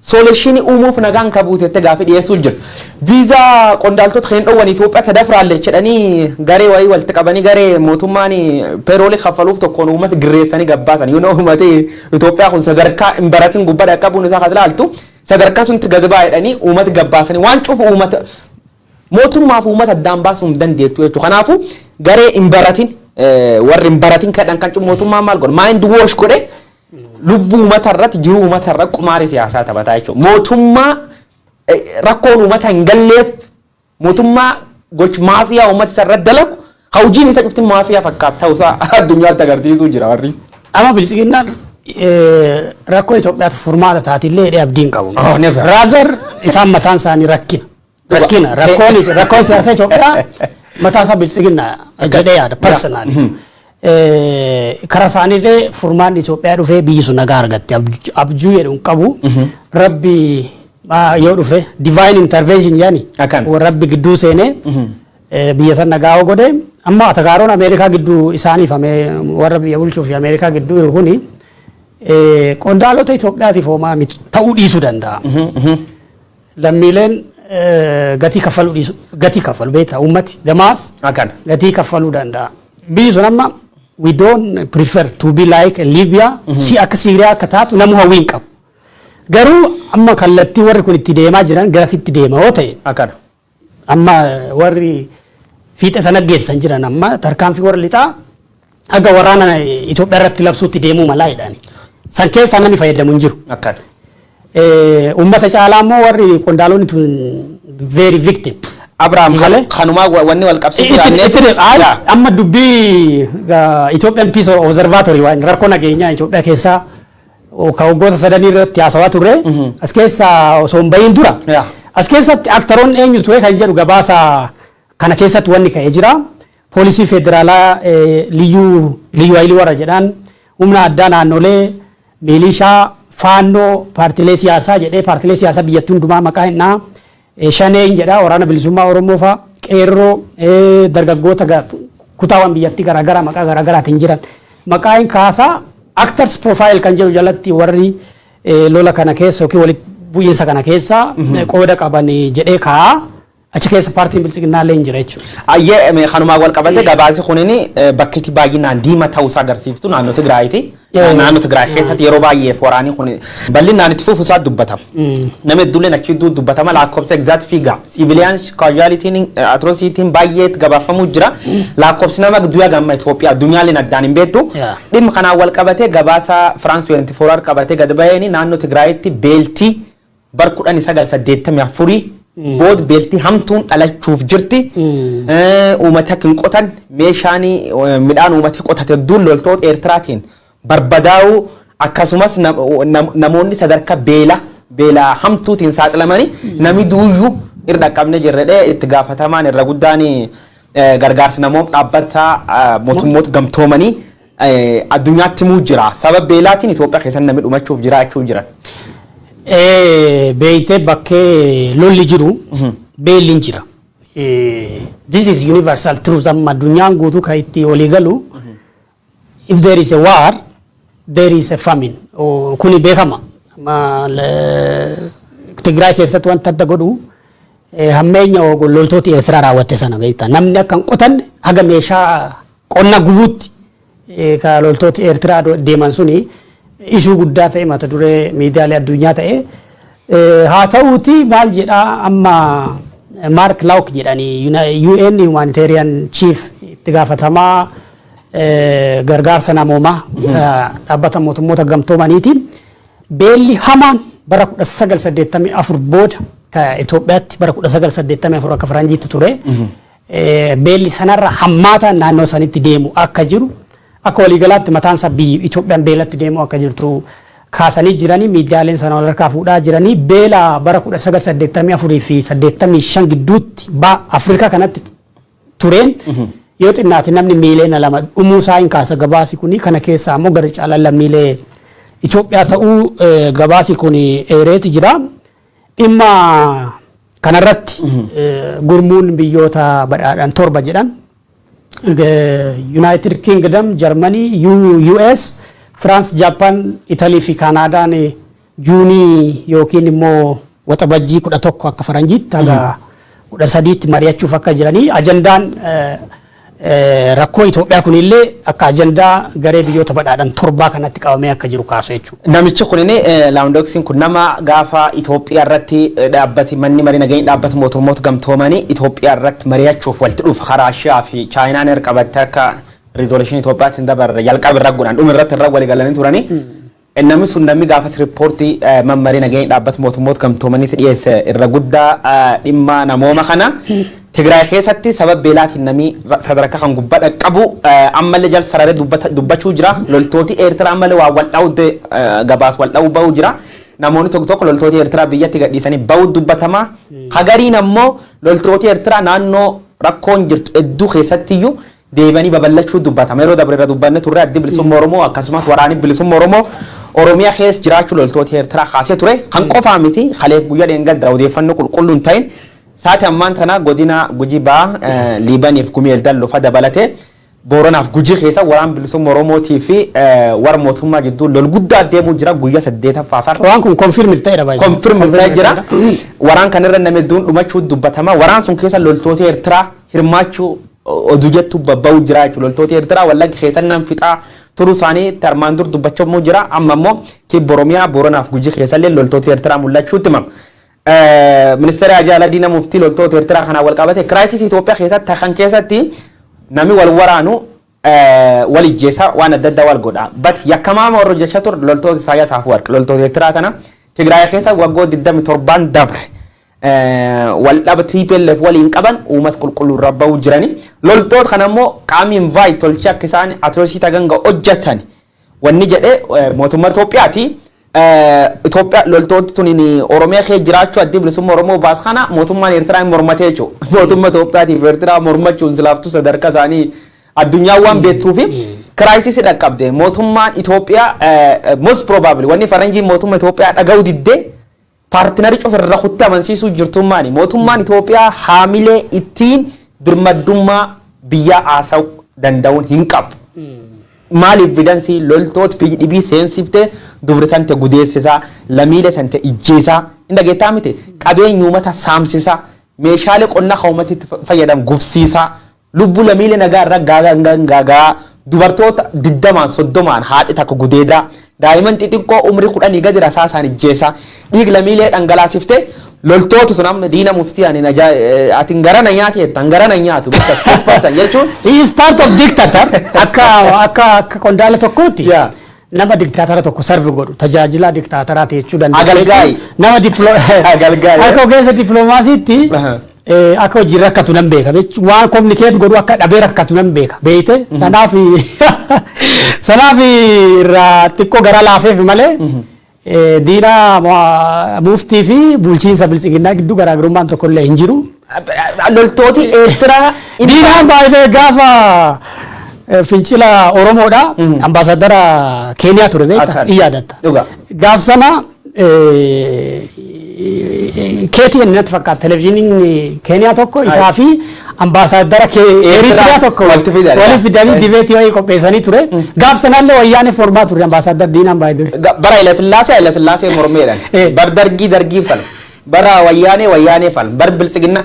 Speaker 1: solution uumuuf nagaan kabuutetti gaafii dhiyeessuu jirtu. Visa qondaaltota kan dhowwan Itoophiyaa tadafraalle jedhanii garee wayii walitti qabanii garee mootummaan peeroolii kaffaluuf tokkoon uummata girreessanii gabbaasan. Uummata Itoophiyaa kun sadarkaa hin baratin gubbaa qabuun isaa kan ilaaltu sadarkaa sunitti gad baay'edhanii uummata gabbaasanii waan cufu uummata mootummaaf uummata addaan baasuu hin dandeettu jechuudha. Kanaafuu garee hin baratin warri hin baratin kadhan kan cufu mootummaa maal godha mind wash godhe lubbuu uummata irratti jiruu uummata irratti qumaarii siyaasaa taphataa jechuudha. Mootummaa rakkoon uummata hin galleef mootummaa goch maafiyaa uummata isa irratti dalagu hawjiin isa cufti maafiyaa fakkaata ta'uusaa addunyaatti agarsiisuu jira warri.
Speaker 2: Amma bilisiginnaan rakkoo Itoophiyaatti furmaata taatiillee abdiin qabu. Raazar isaan mataan isaanii rakkina rakkoon siyaasa Itoophiyaa mataa isaa bilisiginnaa jedhee yaada personaali. Karaa isaaniillee furmaanni Itoophiyaa dhufee biyyi sun nagaa argatte abjuu jedhuun qabu rabbi yoo dhufe divine intervention yaani rabbi gidduu seenee biyya san nagaa godhe amma atagaaroon Ameerikaa gidduu isaaniif warra biyya bulchuuf Ameerikaa gidduu kuni qondaalota Itoophiyaatiif homaa ta'uu dhiisuu danda'a. Lammiileen gatii kaffalu beektaa uummati damaas gatii kaffaluu danda'a. Biyyi sun amma we don't prefer to be like Libya si akka Syria akka taatu namu hawwiin qabu. Garuu amma kallattii warri kun itti deemaa jiran gara sitti deema yoo ta'e amma warri fiixa sana geessan jiran amma tarkaanfii warri lixaa aga waraana Itoophiyaa irratti labsuutti deemuu malaa jedhani. San keessaa namni fayyadamu hin jiru. Uummata caalaa immoo warri qondaalonni tun very victim.
Speaker 1: Abraham kanuma wanni wal qabsiisu
Speaker 2: amma dubbii Ethiopian Peace Observatory waan rakkoo nageenyaa Itoophiyaa keessaa waggoota sadanii irratti haasawaa turre as keessaa osoo hin bahin dura as keessatti aktaroonni eenyu ture kan jedhu gabaasa kana keessatti wanni ka'ee jira. Poolisii federaalaa liyyuu hayilii warra jedhaan humna addaa naannolee milishaa faannoo paartilee siyaasaa jedhee paartilee siyaasaa biyyattii hundumaa maqaa hinnaa shaneen jedha waraana bilisummaa Oromoo faa qeerroo dargaggoota kutaawwan biyyattii garaagaraa maqaa garaagaraatiin jiran maqaan kaasaa actors profile kan jedhu jalatti warri lola kana keessa yookiin walitti bu'iinsa kana keessa qooda qaban jedhee kaa achi keessa paartiin bilisiginnaallee hin jira jechuudha.
Speaker 1: Ayyee kanumaa wal qabate gabaasi kunini bakki itti baay'inaan diima ta'uusaa agarsiiftu naannoo Tigraayiiti. Naannoo Tigraay keessatti yeroo baay'ee waraanni kun bal'inaan itti fufuusaa dubbatama. Nama hedduulleen achi dubbatama lakkoofsa exact figure civilian casualty atrocity'n baay'ee gabaafamuu jira. Lakkoofsi nama guyyaa gamma Itoophiyaa addunyaaleen addaan hin beektu. Dhimma kanaan wal qabate gabaasa France 24 qabatee gad ba'een naannoo Tigraayitti beeltii bar 1984 bood beeltii hamtuun dhalachuuf jirti. Uummata kan qotan meeshaan midhaan uummati qotate hedduun loltoota Eertiraatiin barbadaa'uu akkasumas namoonni sadarkaa beela hamtuutiin saaxilamanii nami duuyyuu irra dhaqqabne jirredhe itti gaafatamaan irra guddaan gargaarsa namoota dhaabbata mootummoota gamtoomanii addunyaatti muu jira. Sababa beelaatiin Itoophiyaa keessatti namni dhumachuuf jiraachuu jiran.
Speaker 2: Beeytee bakkee lolli jiru beelliin jira. This is universal truth amma addunyaan guutuu kan itti walii galu if there is a war there is a famine. Kuni beekama. Tigraay keessatti wanta adda godhu hammeenya loltooti Eertiraa raawwatte sana beekta. Namni akka hin qotanne haga meeshaa qonna gubuutti ka loltooti Eertiraa deeman suni ishuu guddaa ta'e mata duree miidiyaalee addunyaa ta'e. Haa ta'uuti maal jedhaa amma Mark Lauk jedhanii UN Humanitarian Chief itti gaafatamaa gargaarsa namoomaa dhaabbata mootummoota gamtoomaniitiin beelli hamaan bara 1984 booda ka Itoophiyaatti bara 1984 akka Faranjiitti ture beelli sanarra hammaataan naannoo sanitti deemu akka jiru akka waliigalaatti mataan isaa biyyi Itoophiyaan beelatti deemu akka jirtu kaasanii jiranii miidiyaaleen sana walharkaa fuudhaa jiranii beela bara 1984 fi 85 gidduutti Afrikaa kanatti tureen yoo xinnaati namni miiliyoona 2 dhumuu isaa hin kaasa gabaasi kuni kana keessaa ammoo gara caalaan lammiilee Itoophiyaa ta'uu gabaasi kuni eereeti jira dhimma kanarratti gurmuun biyyoota badhaadhaan 7 jedhan United Kingdom, Germany, US, France, Japan, Italy fi Canadaan juunii yookiin immoo waxabajjii 11 akka Faranjiitti haga 13tti mari'achuuf akka jiranii ajandaan rakkoo Itoophiyaa kunillee akka ajandaa garee biyyoota badhaadhaan 7 kanatti qabamee akka jiru kaasu jechuudha. Namichi
Speaker 1: kunini Laawundoksiin kun nama gaafa Itoophiyaa irratti dhaabbati manni marii nageenya dhaabbata mootummoota gamtoomanii Itoophiyaa irratti mari'achuuf walitti dhufa Raashiyaa fi Chaayinaan erqabatte akka resolution Itoophiyaatti dabarre jalqaba irra godhan dhuma irratti irra walii galanii turanii namni sun namni gaafas riippoortii mammarii nageenya dhaabbata mootummoota gamtoomanii dhiyeesse irra guddaa dhimma namooma kana Tigraay keessatti sabab beelaatiin namni sadarkaa kan gubbaa dhaqqabu ammallee jal sararee dubbachuu jira loltooti Eertiraa ammallee waa wal dhaawde gabaas wal dhaawuu ba'uu jira namoonni tokko loltooti Eertiraa biyyatti gadhiisanii ba'uu dubbatama hagariin ammoo loltooti Eertiraa naannoo rakkoon jirtu hedduu keessattiyyuu deebanii babal'achuu dubbatama yeroo dabre irra dubbanne turre addi bilisummaa Oromoo akkasumas waraanni bilisummaa Oromoo Oromiyaa keessa jiraachuu loltooti Eertiraa kaasee ture kan qofaa miti kaleef guyyaa dheengadda odeeffannoo qulqulluun ta'in saati ammaan tana godina Gujii ba'aa Liibaniif Gumeel Dalloofa dabalatee Booronaaf Gujii keessa waraan bilisummaa Oromootii fi warra mootummaa jidduu lol guddaa deemuu jira guyyaa 8ffaa.
Speaker 2: Waan kun konfirmii ta'eera baay'ee.
Speaker 1: Konfirmii ta'ee jira. Waraan kanarra namni hedduun dhumachuu dubbatama. Waraan sun keessa loltoota Eertiraa hirmaachuu oduu jettu babba'uu jira jechuudha. Loltoota Eertiraa wallaggi keessa nam fixaa turuu isaanii tarmaan dur dubbachaa jira. Amma immoo kibba Oromiyaa Booronaaf Gujii keessa illee loltoota Eertiraa mul'achuutti himama. Ministeera Ajaa'ilaa Diina Muftii loltoota Eertiraa kanaan wal qabate kiraayisii Itoophiyaa keessatti kan keessatti namni wal waraanu wal ijjeessa waan adda addaa wal godha. Bat yakkamaa warra hojjechaa ture loltoota Isaayyaas Afwerqi loltoota Eertiraa kana Tigraay keessa waggoota 27 dabre wal dhaba TPLF waliin qaban uummata qulqulluu irra ba'uu jirani. Loltoota kana immoo qaamni invite tolchee akka isaan atroosita ganga hojjetan wanni jedhee mootummaa Itoophiyaati. Itoophiyaa loltooti tuniin Oromiyaa keessa jiraachuu addi bilisummaa Oromoo baas kana mootummaan Eertiraa mormatee jechuudha. Mootummaa Itoophiyaatiif Eertiraa mormachuun silaaftuu sadarkaa isaanii addunyaa waan beektuufi kiraayisii dhaqqabde mootummaan Itoophiyaa most probably wanni faranjiin mootummaa Itoophiyaa dhaga'uu diddee paartinarii cufirra kutti amansiisuu jirtummaani mootummaan Itoophiyaa haamilee ittiin birmaddummaa biyya haasa'uu danda'uun hin qabu. Maal evidensi loltoota biyyi dhibii seensifte dubri tante gudeessisaa lamiilee tante ijjeesaa inda geettaa miti qabeenya uummata saamsisaa meeshaalee qonnaa hawmatitti fayyadamu gubsiisaa lubbuu lamiilee nagaa irra gaagaa dubartoota 20-30 haadhi takka gudeedaa daa'imman xixiqqoo umrii 10 gadi rasaasaan ijjeesaa dhiig lamiilee dhangalaasiftee loltoota sun amma Diina Muftii ani atin garana nyaati jettan garana nyaatu bakka jechuun
Speaker 2: he is part of dictator akka qondaala tokkooti nama diktaatara tokko sarvi godhu tajaajila diktaataraa ta'e jechuu danda'a
Speaker 1: agalgaay
Speaker 2: nama agalgaay akka ogeessa dippiloomaasiitti akka hojii rakkatu nan beeka waan kominikeet godhu akka dhabee rakkatu nan beeka beeyte sanaaf irraa xiqqoo gara laafeef malee Diina Muftii fi bulchiinsa bilisiginaa gidduu garaagarummaan tokko illee hin jiru.
Speaker 1: Loltooti Eertiraa
Speaker 2: Diinaan baay'ee gaafa fincila Oromoodha. Ambaasadara Keeniyaa ture beekta yaadatta. Gaaf sana KTN natti fakkaata televezyiiniin Keeniyaa tokko isaa fi ambaasaadara kee Eritrea tokko waliif fidanii dibeetii wayii qopheessanii ture. Gaaf sanallee wayyaanee formaa ture ambaasaadar Diinaan baay'ee.
Speaker 1: Bara Haile Sillaasee mormeedhaan. Bar dargii fal. Bara wayyaanee fal. Bar biltsiginna.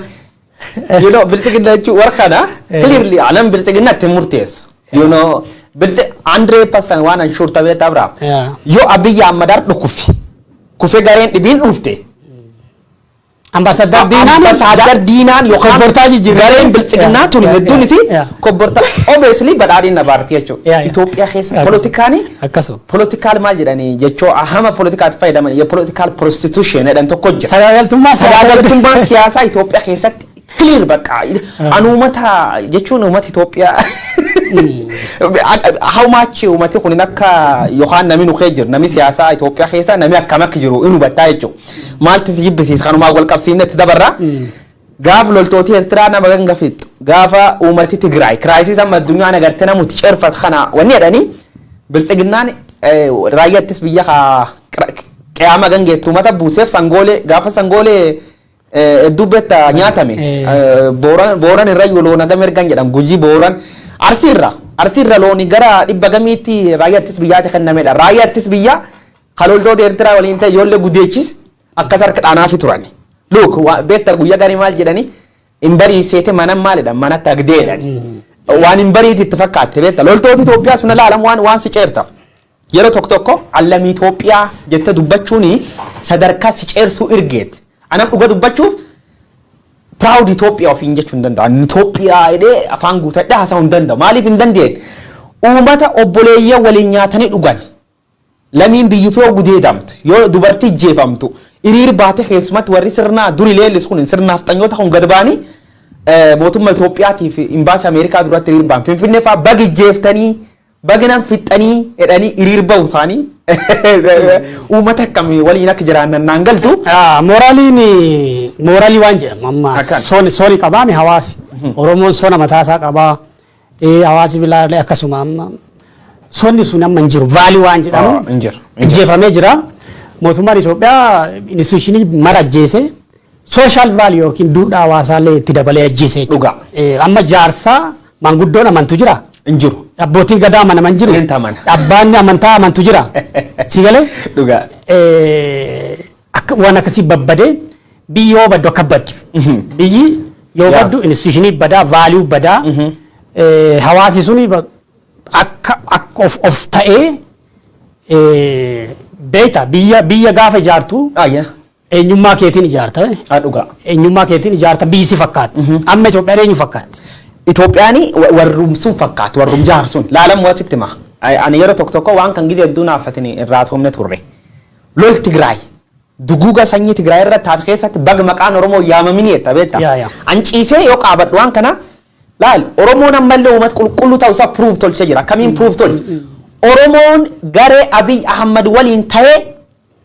Speaker 1: You know biltsiginna jechuun warqana clearly alam biltsiginna itti murteessu. You know 100% waan anshuur ta'ee taabra. Yoo Abiyyi Ahmad kufe gareen dhibiin dhufte. Ambaasaadar Diinaan yookaan gareen biltsiginnaa tuni hedduun isi kobbortaa obviously badhaadhiin na baartii jechuudha. Itoophiyaa keessa politikaal maal jedhanii jechoo ahama politikaatti fayyadaman ya politikaal prostitution jedhan tokko jira. Sagaagaltummaan siyaasaa Itoophiyaa keessatti clear bakka anuumata jechuun uummata Itoophiyaa how much uummati kun akka yookaan namni nu jiru namni siyaasaa Itoophiyaa keessa namni akkam akka jiru inu battaa jechuudha. Maalti jibbisiis kanumaa wal qabsiifnetti dabarra gaaf loltooti Eertiraa nama ganga fixu gaafa uummati Tigraay kiraayisiis amma addunyaan agartee namutti ceerfat kana wanni jedhanii biltsiginnaan raayyaattis biyya qe'aama gangeettu uummata buuseef sangoolee gaafa sangoolee dubbetta nyaatame booran irra loon agam ergan jedhan gujii booran arsiirra looni gara dhibba gamiitti raayyaattis biyyaatti kennamedha. Raayyaattis biyya kaloltoota Eertiraa waliin ta'e ijoollee gudeechis akkas harka dhaanaafi turani. Look beektaa guyyaa garii maal jedhanii hin bariiseete mana maalidha mana tagdeedhani. Waan hin bariiti itti fakkaatte beektaa loltoota Itoophiyaa sun ilaalam waan si ceersa. Yeroo tokko allamii Itoophiyaa jette dubbachuuni sadarkaa si ceersuu irgeet. Anam dhuga dubbachuuf proud Itoophiyaa ofiin jechuu hin danda'u. Itoophiyaa jedhee afaan guutadhaa haasa'uu hin danda'u. Maaliif hin dandeenye? Uummata obboleeyyaa waliin nyaatanii dhugan. Lamiin biyyuu fi gudeedamtu yoo dubartii jeefamtu iriir baate keessumatti warri sirnaa duri leellis kun sirnaaf xanyoota kun gad baanii mootummaa Itoophiyaatiif fi imbaasii Ameerikaa duratti iriir baan Finfinnee fa'aa bagi jeeftanii bagi nam fixanii jedhanii iriir ba'u isaanii uummata akkamii waliin akka jiraannan naan galtu.
Speaker 2: Mooraalii waan jedhamu amma sooni qabaame hawaasi Oromoon soona mataasaa qabaa hawaasi bilaalee akkasuma amma sonni sun amma hin jiru vaalii waan jedhamu jeefamee jira. Mootummaan Itoophiyaa instituushinii mara ajjeese social value yookiin duudhaa hawaasaallee itti dabalee ajjeese jechuudha. Amma jaarsaa manguddoon amantu jira.
Speaker 1: Hin jiru.
Speaker 2: Abbootiin gadaa amanaman jiru. Abbaan amantaa amantu jira. Si galee?
Speaker 1: Dhugaa.
Speaker 2: Waan akkasii babbadee biyyi yoo baddu akka baddu. Biyyi yoo baddu instituushinii badaa value badaa hawaasi suni akka of ta'ee beeta biyya gaafa ijaartu eenyummaa keetiin ijaarta.
Speaker 1: Dhugaa.
Speaker 2: Eenyummaa keetiin ijaarta biyyi si fakkaatti. Amma Itoophiyaan eenyu fakkaatti?
Speaker 1: Itoophiyaani warrumsuun fakkaatu warrum jaarsuun laalam wasitti ma ani yeroo tokko waan kan gizee hedduu naafatini irraa somne turre lol Tigraay duguuga sanyii Tigraay irra taate keessatti bag maqaan Oromoo yaamamini jetta beekta anciisee yoo qaabadhu waan kana laal Oromoon ammallee uummata qulqulluu ta'uusaa proof tolchee jira akkamiin proof tolche Oromoon garee Abiyyi Ahmad waliin ta'ee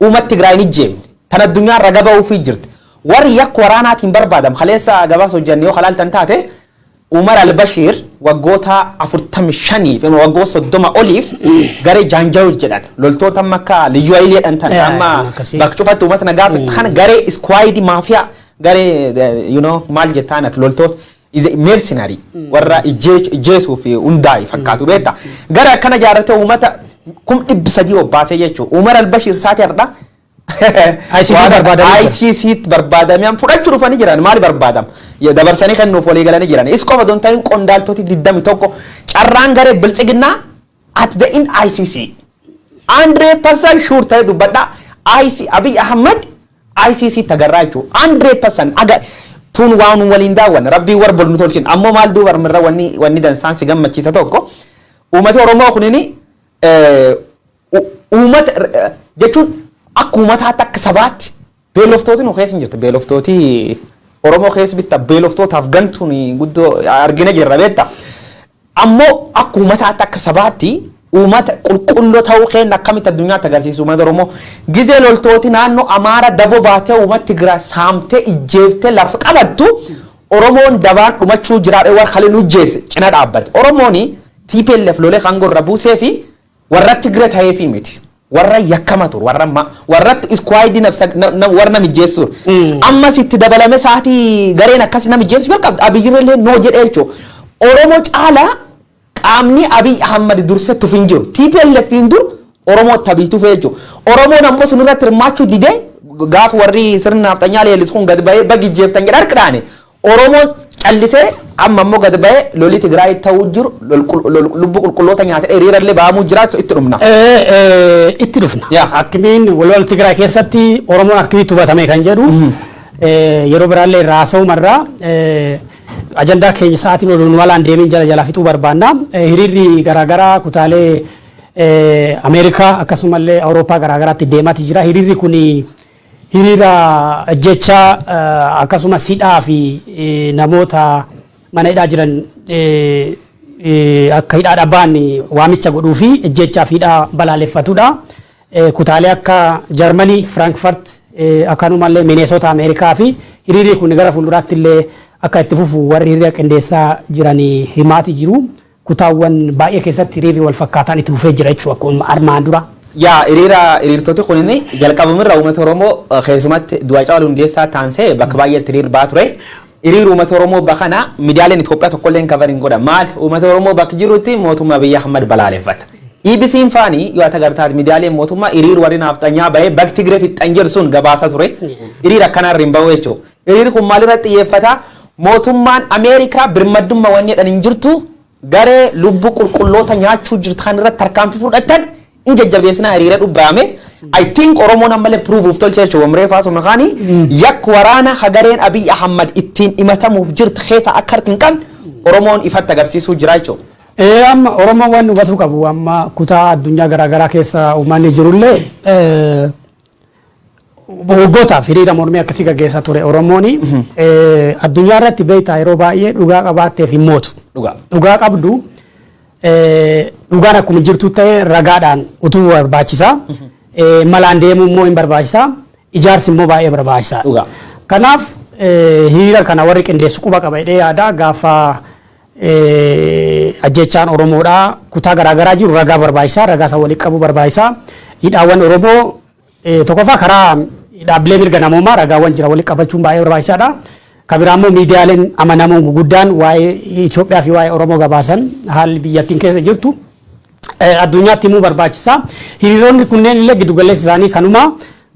Speaker 1: uummata Tigraay ni jeemne tan addunyaa raga ba'uufii jirti warri yakka waraanaatiin barbaadam kaleessa gabaasa hojjannee yoo halaaltan taate Umar al-Bashir waggoota 45 fi waggoota 30 oliif garee Jaanjawul jedhan loltoota makka liyyuu ayileedhaan tan amma bakka cufatti uummata nagaa kan garee squad mafia garee maal jettaan loltoota mercenary warra ijeesuu fi hundaa'e fakkaatu beekta gara akkana ijaarrate uummata 300 obbaasee jechuudha Umar al-Bashir saati har'a ICC barbaadamee fudhachuu dhufanii jiran maali barbaadam dabarsanii kennuuf walii galanii jiran is qofa don ta'in qondaaltoti 21 carraan garee biltsiginnaa at the in ICC 100% sure ta'e dubbadha Abiyyi Ahmad ICC tagarraa jechuudha 100% aga tun waan waliin daawwan rabbii war bol nu tolchin ammoo maal duubar mirra wanni dansaan si gammachiisa tokko uummata Oromoo kunini uummata jechuun akka uummataatti akka sabaatti beeloftootiin nu keessa hin jirtu beeloftooti Oromoo keessa bitta beeloftootaaf gantuun guddoo argina jirra beekta ammoo akka uummataatti akka sabaatti uummata qulqulluu ta'uu keenya akkamitti addunyaatti agarsiisu uummata Oromoo gizee loltooti naannoo Amaara daboo baatee uummata Tigraay saamtee ijjeeftee lafa qabattu Oromoon dabaan dhumachuu jiraadhe war kale nu jeesse cina dhaabbate Oromoon TPLF lolee kan gorra buusee fi warra Tigraay ta'ee fi miti warra yakkamatur warra isquaidi warra mijeessur amma sitti dabalame saati gareen akkas nama mijeessu jalqabda abiyyiirlee noo jedheecho Oromoo caala qaamni Abiy Ahmad durse tufinjiru TPLF indur Oromoo tabiitu feecho Oromoo nammo sunirratti hirmaachuu dide gaaf warri sirna aftanyaa leellisuun gad ba'ee bagi jeeftan jedha harkadhaane Oromoo callisee amma immoo gad ba'ee lolli Tigraay ta'uu jiru lubbu qulqulloota nyaata hiriirallee ba'amuu jiraatu itti dhumna.
Speaker 2: Itti dhufna. Akkamiin walwal Tigraay keessatti Oromoon akkamitti hubatame kan jedhu yeroo biraallee raasa'u marraa ajandaa keenya sa'aatiin oduun walaan deemin jala fixuu barbaanna. Hiriirri garaagaraa kutaalee Ameerikaa akkasumallee Awurooppaa garaagaraatti deemaati jira. Hiriirri kun hiriira jecha akkasumas hidhaa fi namoota mana hidhaa jiran akka hidhaa dhabaan waamicha godhuu fi jechaa fi hidhaa balaaleffatudha. Kutaalee akka Jarmanii, Frankfurt akkanumallee Mineesota Ameerikaa fi hiriirri kun gara fuulduraatti illee akka itti fufu warri hiriira qindeessaa jiran himaati jiru. Kutaawwan baay'ee keessatti hiriirri wal fakkaataan itti fufee jira jechuudha akkuma armaan dura.
Speaker 1: Yaa hiriirtoti kunini jalqabamirraa uummata Oromoo keessumatti du'a Haacaaluu Hundeessaa taansee bakka baay'eetti hiriir ba'aa ture. Hiriir uummata Oromoo bakana miidiyaaleen Itoophiyaa tokkollee hin kabarin godha. Maal uummata Oromoo bakka jirutti mootummaa Abiy Ahmad balaaleffata. EBC'n faanii yoo agartaat miidiyaaleen mootummaa hiriir warri naftanyaa ba'ee bakki Tigree fixan jedhu sun gabaasa ture. Hiriir akkanarra hin ba'u jechuudha. Hiriir kun maalirratti xiyyeeffata? Mootummaan Ameerikaa birmaddummaa wanni jedhan hin jirtu garee lubbu qulqulloota nyaachuu jirtan irratti tarkaanfii fudhatan in jajjabeessinaa hiriira dhubbaame. I think Oromoon ammallee prove of tolchee jechuudha. Umree faasoo maqaanii yak waraana hagareen Abiy Ahmad ittiin himatamuuf jirtu keessa akka harki hin qabne Oromoon ifatti agarsiisuu jira jechuudha.
Speaker 2: Amma Oromoon waan hubatu qabu amma kutaa addunyaa garaagaraa keessa uummanni jirullee hoggootaaf hiriira mormii akkasii gaggeessaa ture Oromoon addunyaa irratti beektaa yeroo baay'ee dhugaa qabaatteef hin mootu. Dhugaa qabdu dhugaan akkuma jirtu ta'e ragaadhaan utuu barbaachisaa. Malaan deemuu immoo hin barbaachisaa. Ijaarsi immoo baay'ee barbaachisaa. Kanaaf hiriira kana warri qindeessu quba qaba jedhee yaada gaafa ajjechaan Oromoodhaa kutaa garaagaraa jiru ragaa barbaachisaa. Ragaa isa walitti qabu barbaachisaa. Hidhaawwan Oromoo tokkoffaa karaa dhaabbilee mirga namoomaa ragaawwan jira walitti qabachuun baay'ee barbaachisaadha. Kabiraammoo miidiyaaleen amanamoon guguddaan waa'ee Itoophiyaa fi waa'ee Oromoo gabaasan haalli biyyattiin keessa jirtu addunyaatti himuu barbaachisaa. Hiriironni kunneen illee giddu galeessi isaanii kanuma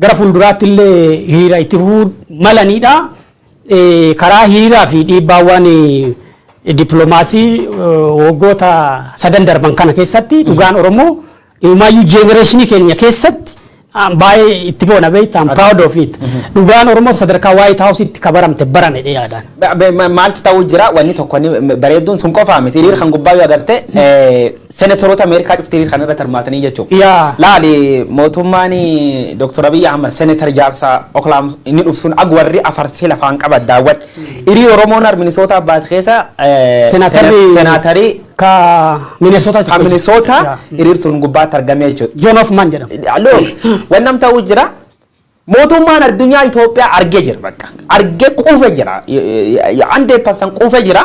Speaker 2: gara fuulduraatti illee hiriira itti fufuu malanidha. Karaa hiriiraa fi dhiibbaawwan dippiloomaasii waggoota sadan darban kana keessatti dhugaan Oromoo imaayyuu jenereeshinii keenya keessatti baay'ee itti boona beektaa am proud of it. Dhugaan Oromoo sadarkaa White House itti kabaramte barame yaadaan.
Speaker 1: Maaltu ta'uu jira wanni tokko bareedduun sun qofaa miti hiriira kan gubbaa yoo agarte senatoroota Ameerikaa dhufte hiriira kana irratti hirmaatanii jechuudha. Laali mootummaan Dr. Abiy Ahmad senatar jaarsaa Oklahoma inni dhufsuun agwarri afarsee lafaan qaban daawwan hiriira Oromoon Minnesota baat keessa senatarii ka Minnesota hiriira sun gubbaatti argamee jechuudha.
Speaker 2: John Hoffman jedhama.
Speaker 1: Look wannam ta'uu jira mootummaan addunyaa Itoophiyaa argee jira bakka argee quufee jira 100% quufee jira.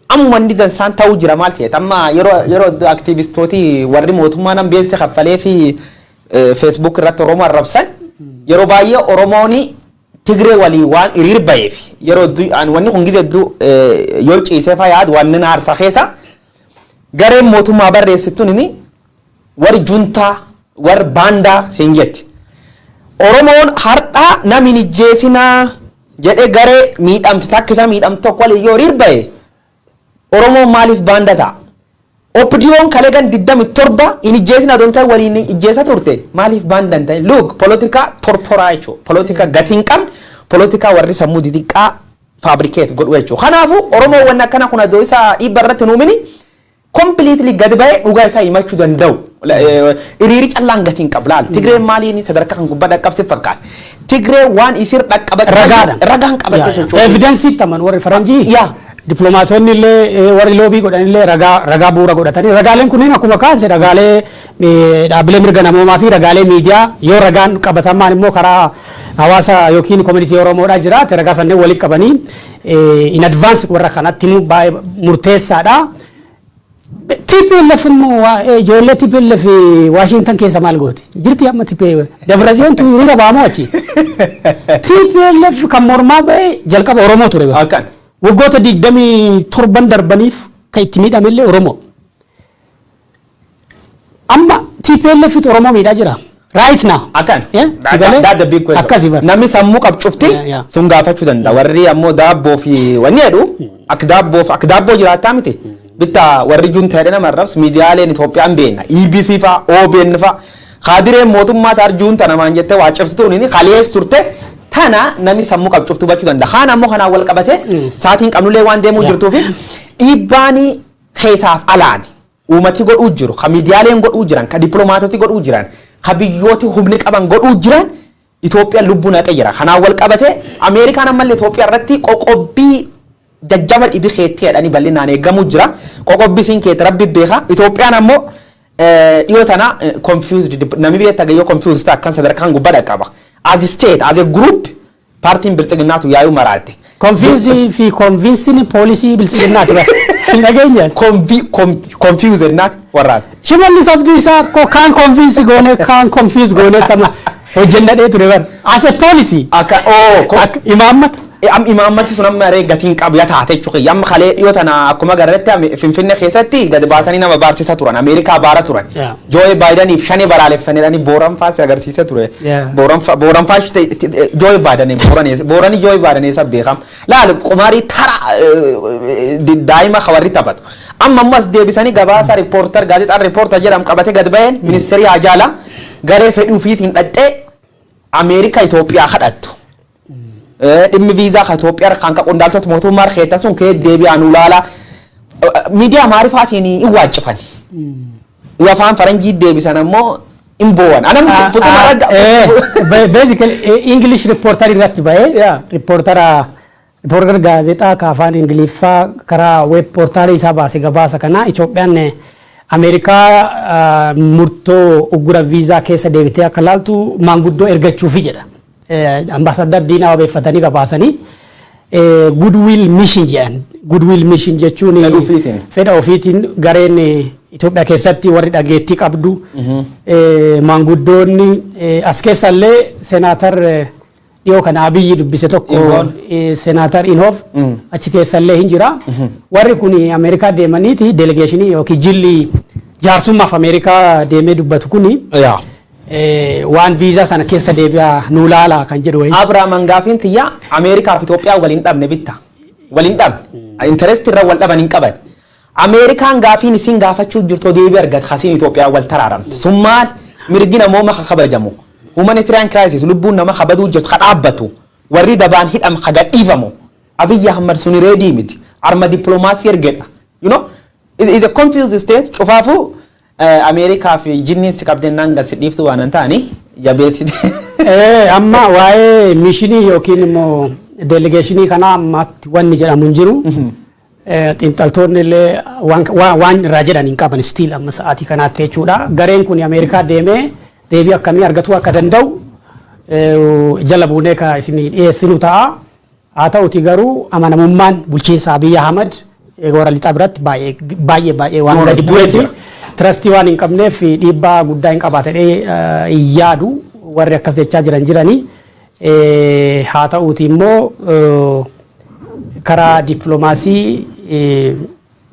Speaker 1: Amma wanti dansaan ta'uu jira maal ta'e amma yeroo aktivistooti warri mootummaa nan beesse kaffalee fi Facebook irratti Oromoo arrabsan yeroo baay'ee Oromoon Tigree walii waan hiriir ba'eef yeroo wanni kun gizee yoo ciisee faa yaadu waan nana harsa keessa gareen mootummaa barreessituun inni warri juntaa warri baandaa siin jetti. Oromoon har'aa namni nijjeesinaa jedhee garee miidhamti takkisa miidhamti tokko walii yoo hiriir ba'e Oromoon maaliif baanda ta'a? Opdiyoon kaleegan 27 in ijjeesina doontaa waliin ijjeesa turte maaliif baanda hin ta'e? Look politika tortoraa jechuudha. Politika gatii hin qabne politika warri sammuu didiqqaa fabrikeet godhu jechuudha. Kanaafuu Oromoo wanna akkana kun adoo isaa dhiibba irratti nuumini completely gadi ba'ee dhugaa isaa himachuu danda'u. Hiriiri callaan gatii hin qabu laal. Tigreen maaliin sadarkaa kan gubbaa dhaqqabsiif fakkaata. Tigree waan isir dhaqqabate ragaan qabate jechuudha.
Speaker 2: Evidence taman warri faranjii. Diplomaatonni illee warri loobii godhan illee ragaa bu'uura godhatanii ragaaleen kunneen akkuma kaase ragaalee dhaabbilee mirga namoomaa fi ragaalee miidiyaa yoo ragaan qabatamaan immoo karaa hawaasa yookiin community Oromoodhaa jiraate ragaa sanneen walitti qabanii in advance warra kanatti baay'ee murteessaadha. TPLF immoo ijoollee TPLF Washington keessa maal gooti? Jirti amma TPLF. Dabraziyoon tu hiriira baamoo achi. TPLF kan mormaa ba'e jalqaba Oromoo ture.
Speaker 1: Akkan.
Speaker 2: Waggoota 27 darbaniif kan itti miidhamellee Oromoo. Amma TPLF tu Oromoo miidhaa jira. Right now.
Speaker 1: Akkan. That's the big question.
Speaker 2: Akkasi bara.
Speaker 1: Namni sammuu qabcufti sun gaafachuu danda'a. Warri ammoo daabboo fi wanni jedhu akka daabboo jiraataa miti. Bitta warri juntaadha namarraas miidiyaaleen Itoophiyaan beena. EBC fa OBN fa Khadireen mootummaa taar junta namaan jettee waa cabsituun inni khalees turte tana namni sammuu qabcuftu bachuu danda'a. Kaan ammoo kanaan wal qabate saatiin qabnullee waan deemuu jirtuuf dhiibbaanii keessaaf alaan uummati godhuu jiru. Ka miidiyaaleen godhuu jiran, ka dippiloomaatoti godhuu jiran, ka biyyooti humni qaban godhuu jiran Itoophiyaan lubbuu naqee jira. Kanaan wal qabate Ameerikaan ammallee Itoophiyaa irratti qoqqobbii jajjaba dhibi keetti jedhanii bal'inaan eegamuu jira. Qoqqobbii siin keetti rabbi beeka. Itoophiyaan ammoo dhiyoo tana confused namni biyya tagayyoo confused akkan sadarkaan gubbaa dhaqqaba. As a state, as a group, paartiin biltsiginnaatu yaayuu maraatte.
Speaker 2: Confused fi convincing policy biltsiginnaatu ba. Nageenya.
Speaker 1: Confused naan warraan.
Speaker 2: Shimalli sabdii isaa kaan convince goone kaan confuse goone tama hojjennadhee ture bar. As a policy. Imaammata. Imaammati sun amma gatiin qabu yaa taate jechuudha. Amma kalee dhiyoo tana akkuma garreetti Finfinnee keessatti gadi baasanii nama baarsisaa turan. Ameerikaa baara turan. Joe Bideniif shanii baraaleffaniidhaani Booranfaas agarsiisa ture. Booranfaas Joe Biden Boorani Joe Biden isa beekam. Laal qumaarii tara daa'ima kawarri taphatu. Amma ammas deebisanii gabaasa riippoortar gaazexaan riippoortar jedhamu qabatee gad ba'een ministeerii Hajaala garee fedhii ofiitiin dhadhee Ameerikaa Itoophiyaa kadhattu. Dhimmi viizaa ka Itoophiyaa kan ka qondaaltota mootummaa keessa sun kee deebi'aan ulaala miidiyaa maarifaatiin hin waajjifani. Afaan faranjii deebisan ammoo hin boo'an. Basically English reporter irratti ba'ee reporter gaazexaa ka afaan Ingiliffaa karaa web portaalii isaa baase gabaasa kana Itoophiyaan Ameerikaa murtoo uggura viizaa keessa deebitee akka laaltu maanguddoo ergachuufi jedha. Ambassador Diina wabeeffatanii gabaasanii goodwill mission jedhan. Goodwill mission jechuun fedha ofiitiin gareen Itoophiyaa keessatti warri dhageettii qabdu maanguddoonni as keessallee senaatar dhiyoo kana Abiyyi dubbise tokko senaatar Inhof achi keessallee hin jira. Warri kun Ameerikaa deemaniiti delegeeshinii yookiin jilli jaarsummaaf Ameerikaa deemee dubbatu kuni waan viizaa sana keessa deebi'aa nu laala kan jedhu wayi.
Speaker 1: Abrahaam Angaafiin tiyya Ameerikaa fi Itoophiyaa waliin dhabne bitta. Waliin dhabne. Interest irra wal dhaban hin qaban. Ameerikaan gaafiin isin gaafachuu jirtu deebii argat khasiin Itoophiyaa wal taraaramtu. Summaan mirgi namooma kabajamu. Humanitarian crisis lubbuun nama kabaduu jirtu kadhaabbatu. Warri dabaan hidham kagadhiifamu. Abiyyi Ahmad suni reedii miti. Arma dippiloomaasii ergedha. You know, it is a confused state. Cufaafuu Ameerikaa fi jinniin si qabdeen naan si dhiiftu waan hin taane jabeessite.
Speaker 2: Amma waa'ee mishinii yookiin immoo delegeeshinii kana ammatti wanni jedhamu hin jiru. Xiinxaltoonni illee waan irraa jedhan hin qaban stiil amma sa'aatii kanaatti jechuudha. Gareen kun Ameerikaa deemee deebii akkamii argatuu akka danda'u jala buunee ka isin dhiyeessinu ta'a. Haa ta'uti garuu amanamummaan bulchiinsa Abiyyi Ahmad warra lixaa biratti baay'ee waan gadi bu'eefi trustii waan hin qabneef dhiibbaa guddaa hin qabaatee yaadu warri akkas jechaa jiranii. Haa ta'uti immoo karaa dippiloomaasii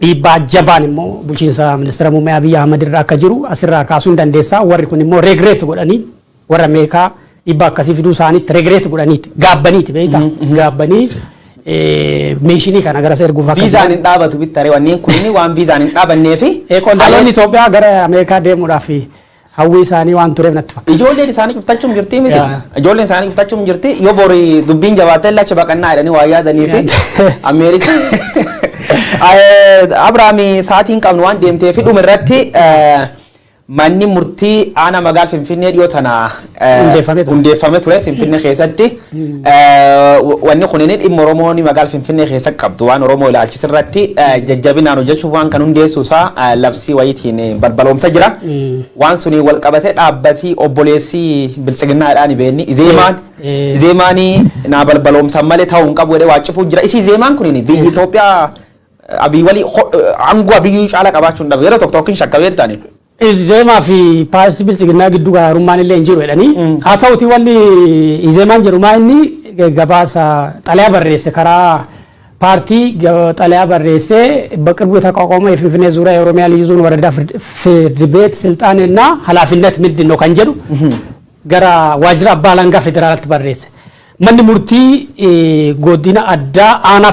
Speaker 2: dhiibbaa jabaan immoo bulchiinsa ministeera muummee Abiyyi Ahmad irraa akka jiru asirraa kaasuu hin dandeessaa. Warri kun immoo regret godhanii warra Ameerikaa dhiibbaa akkasii fiduu isaaniitti regret godhaniiti gaabbaniiti beektaa gaabbanii meeshinii kana gara erguuf akka
Speaker 1: viizaan hin dhaabatu bittare wanneen kunni waan viizaan hin dhaabanneefi
Speaker 2: qondaalonni Itoophiyaa gara Ameerikaa deemuudhaaf hawwii isaanii waan tureef natti fakkaata.
Speaker 1: Ijoolleen isaanii cuftachuun jirti miti. Ijoolleen isaanii cuftachuun jirti yoo borii dubbiin jabaatee lacha baqannaa jedhanii waa yaadanii fi Ameerikaa. Abrahaami sa'aatiin qabnu waan deemtee fi dhuma irratti manni murtii aanaa magaalaa Finfinnee dhiyoo tana hundeeffame ture Finfinnee keessatti wanni kunin dhimma Oromoon magaalaa Finfinnee keessa qabdu waan Oromoo ilaalchisirratti jajjabinaan hojjechuuf waan kan hundeessu isaa labsii wayitiin balbaloomsa jira. Waan suni wal qabate dhaabbatii obboleessii biltsiginnaadhaan beenni Izeemaanii naa balbaloomsan malee ta'uu hin qabu jedhee waacifuu jira. Isi Izeemaan kunin biyyi Itoophiyaa abii walii aangoo abiyyuu caala qabaachuun dhabu yeroo tokko tokkoon shakkabee ta'anii.
Speaker 2: Izeemaa fi paartii bilchiginaa gidduu gaarummaan illee hin jiru jedhanii haa ta'uti wanni izeemaan jedhumaa inni gabaasa xalayaa barreesse karaa paartii xalayaa barreesse በቅርቡ የተቋቋመው የፍንፍኔ ዙሪያ የኦሮሚያ ልዩ ዞን ወረዳ ፍርድ ቤት ስልጣንና ኃላፊነት ምንድን ነው ከንጀዱ ገራ ዋጅራ አባ አላንጋ ፌዴራል barreesse manni murtii godina addaa aanaa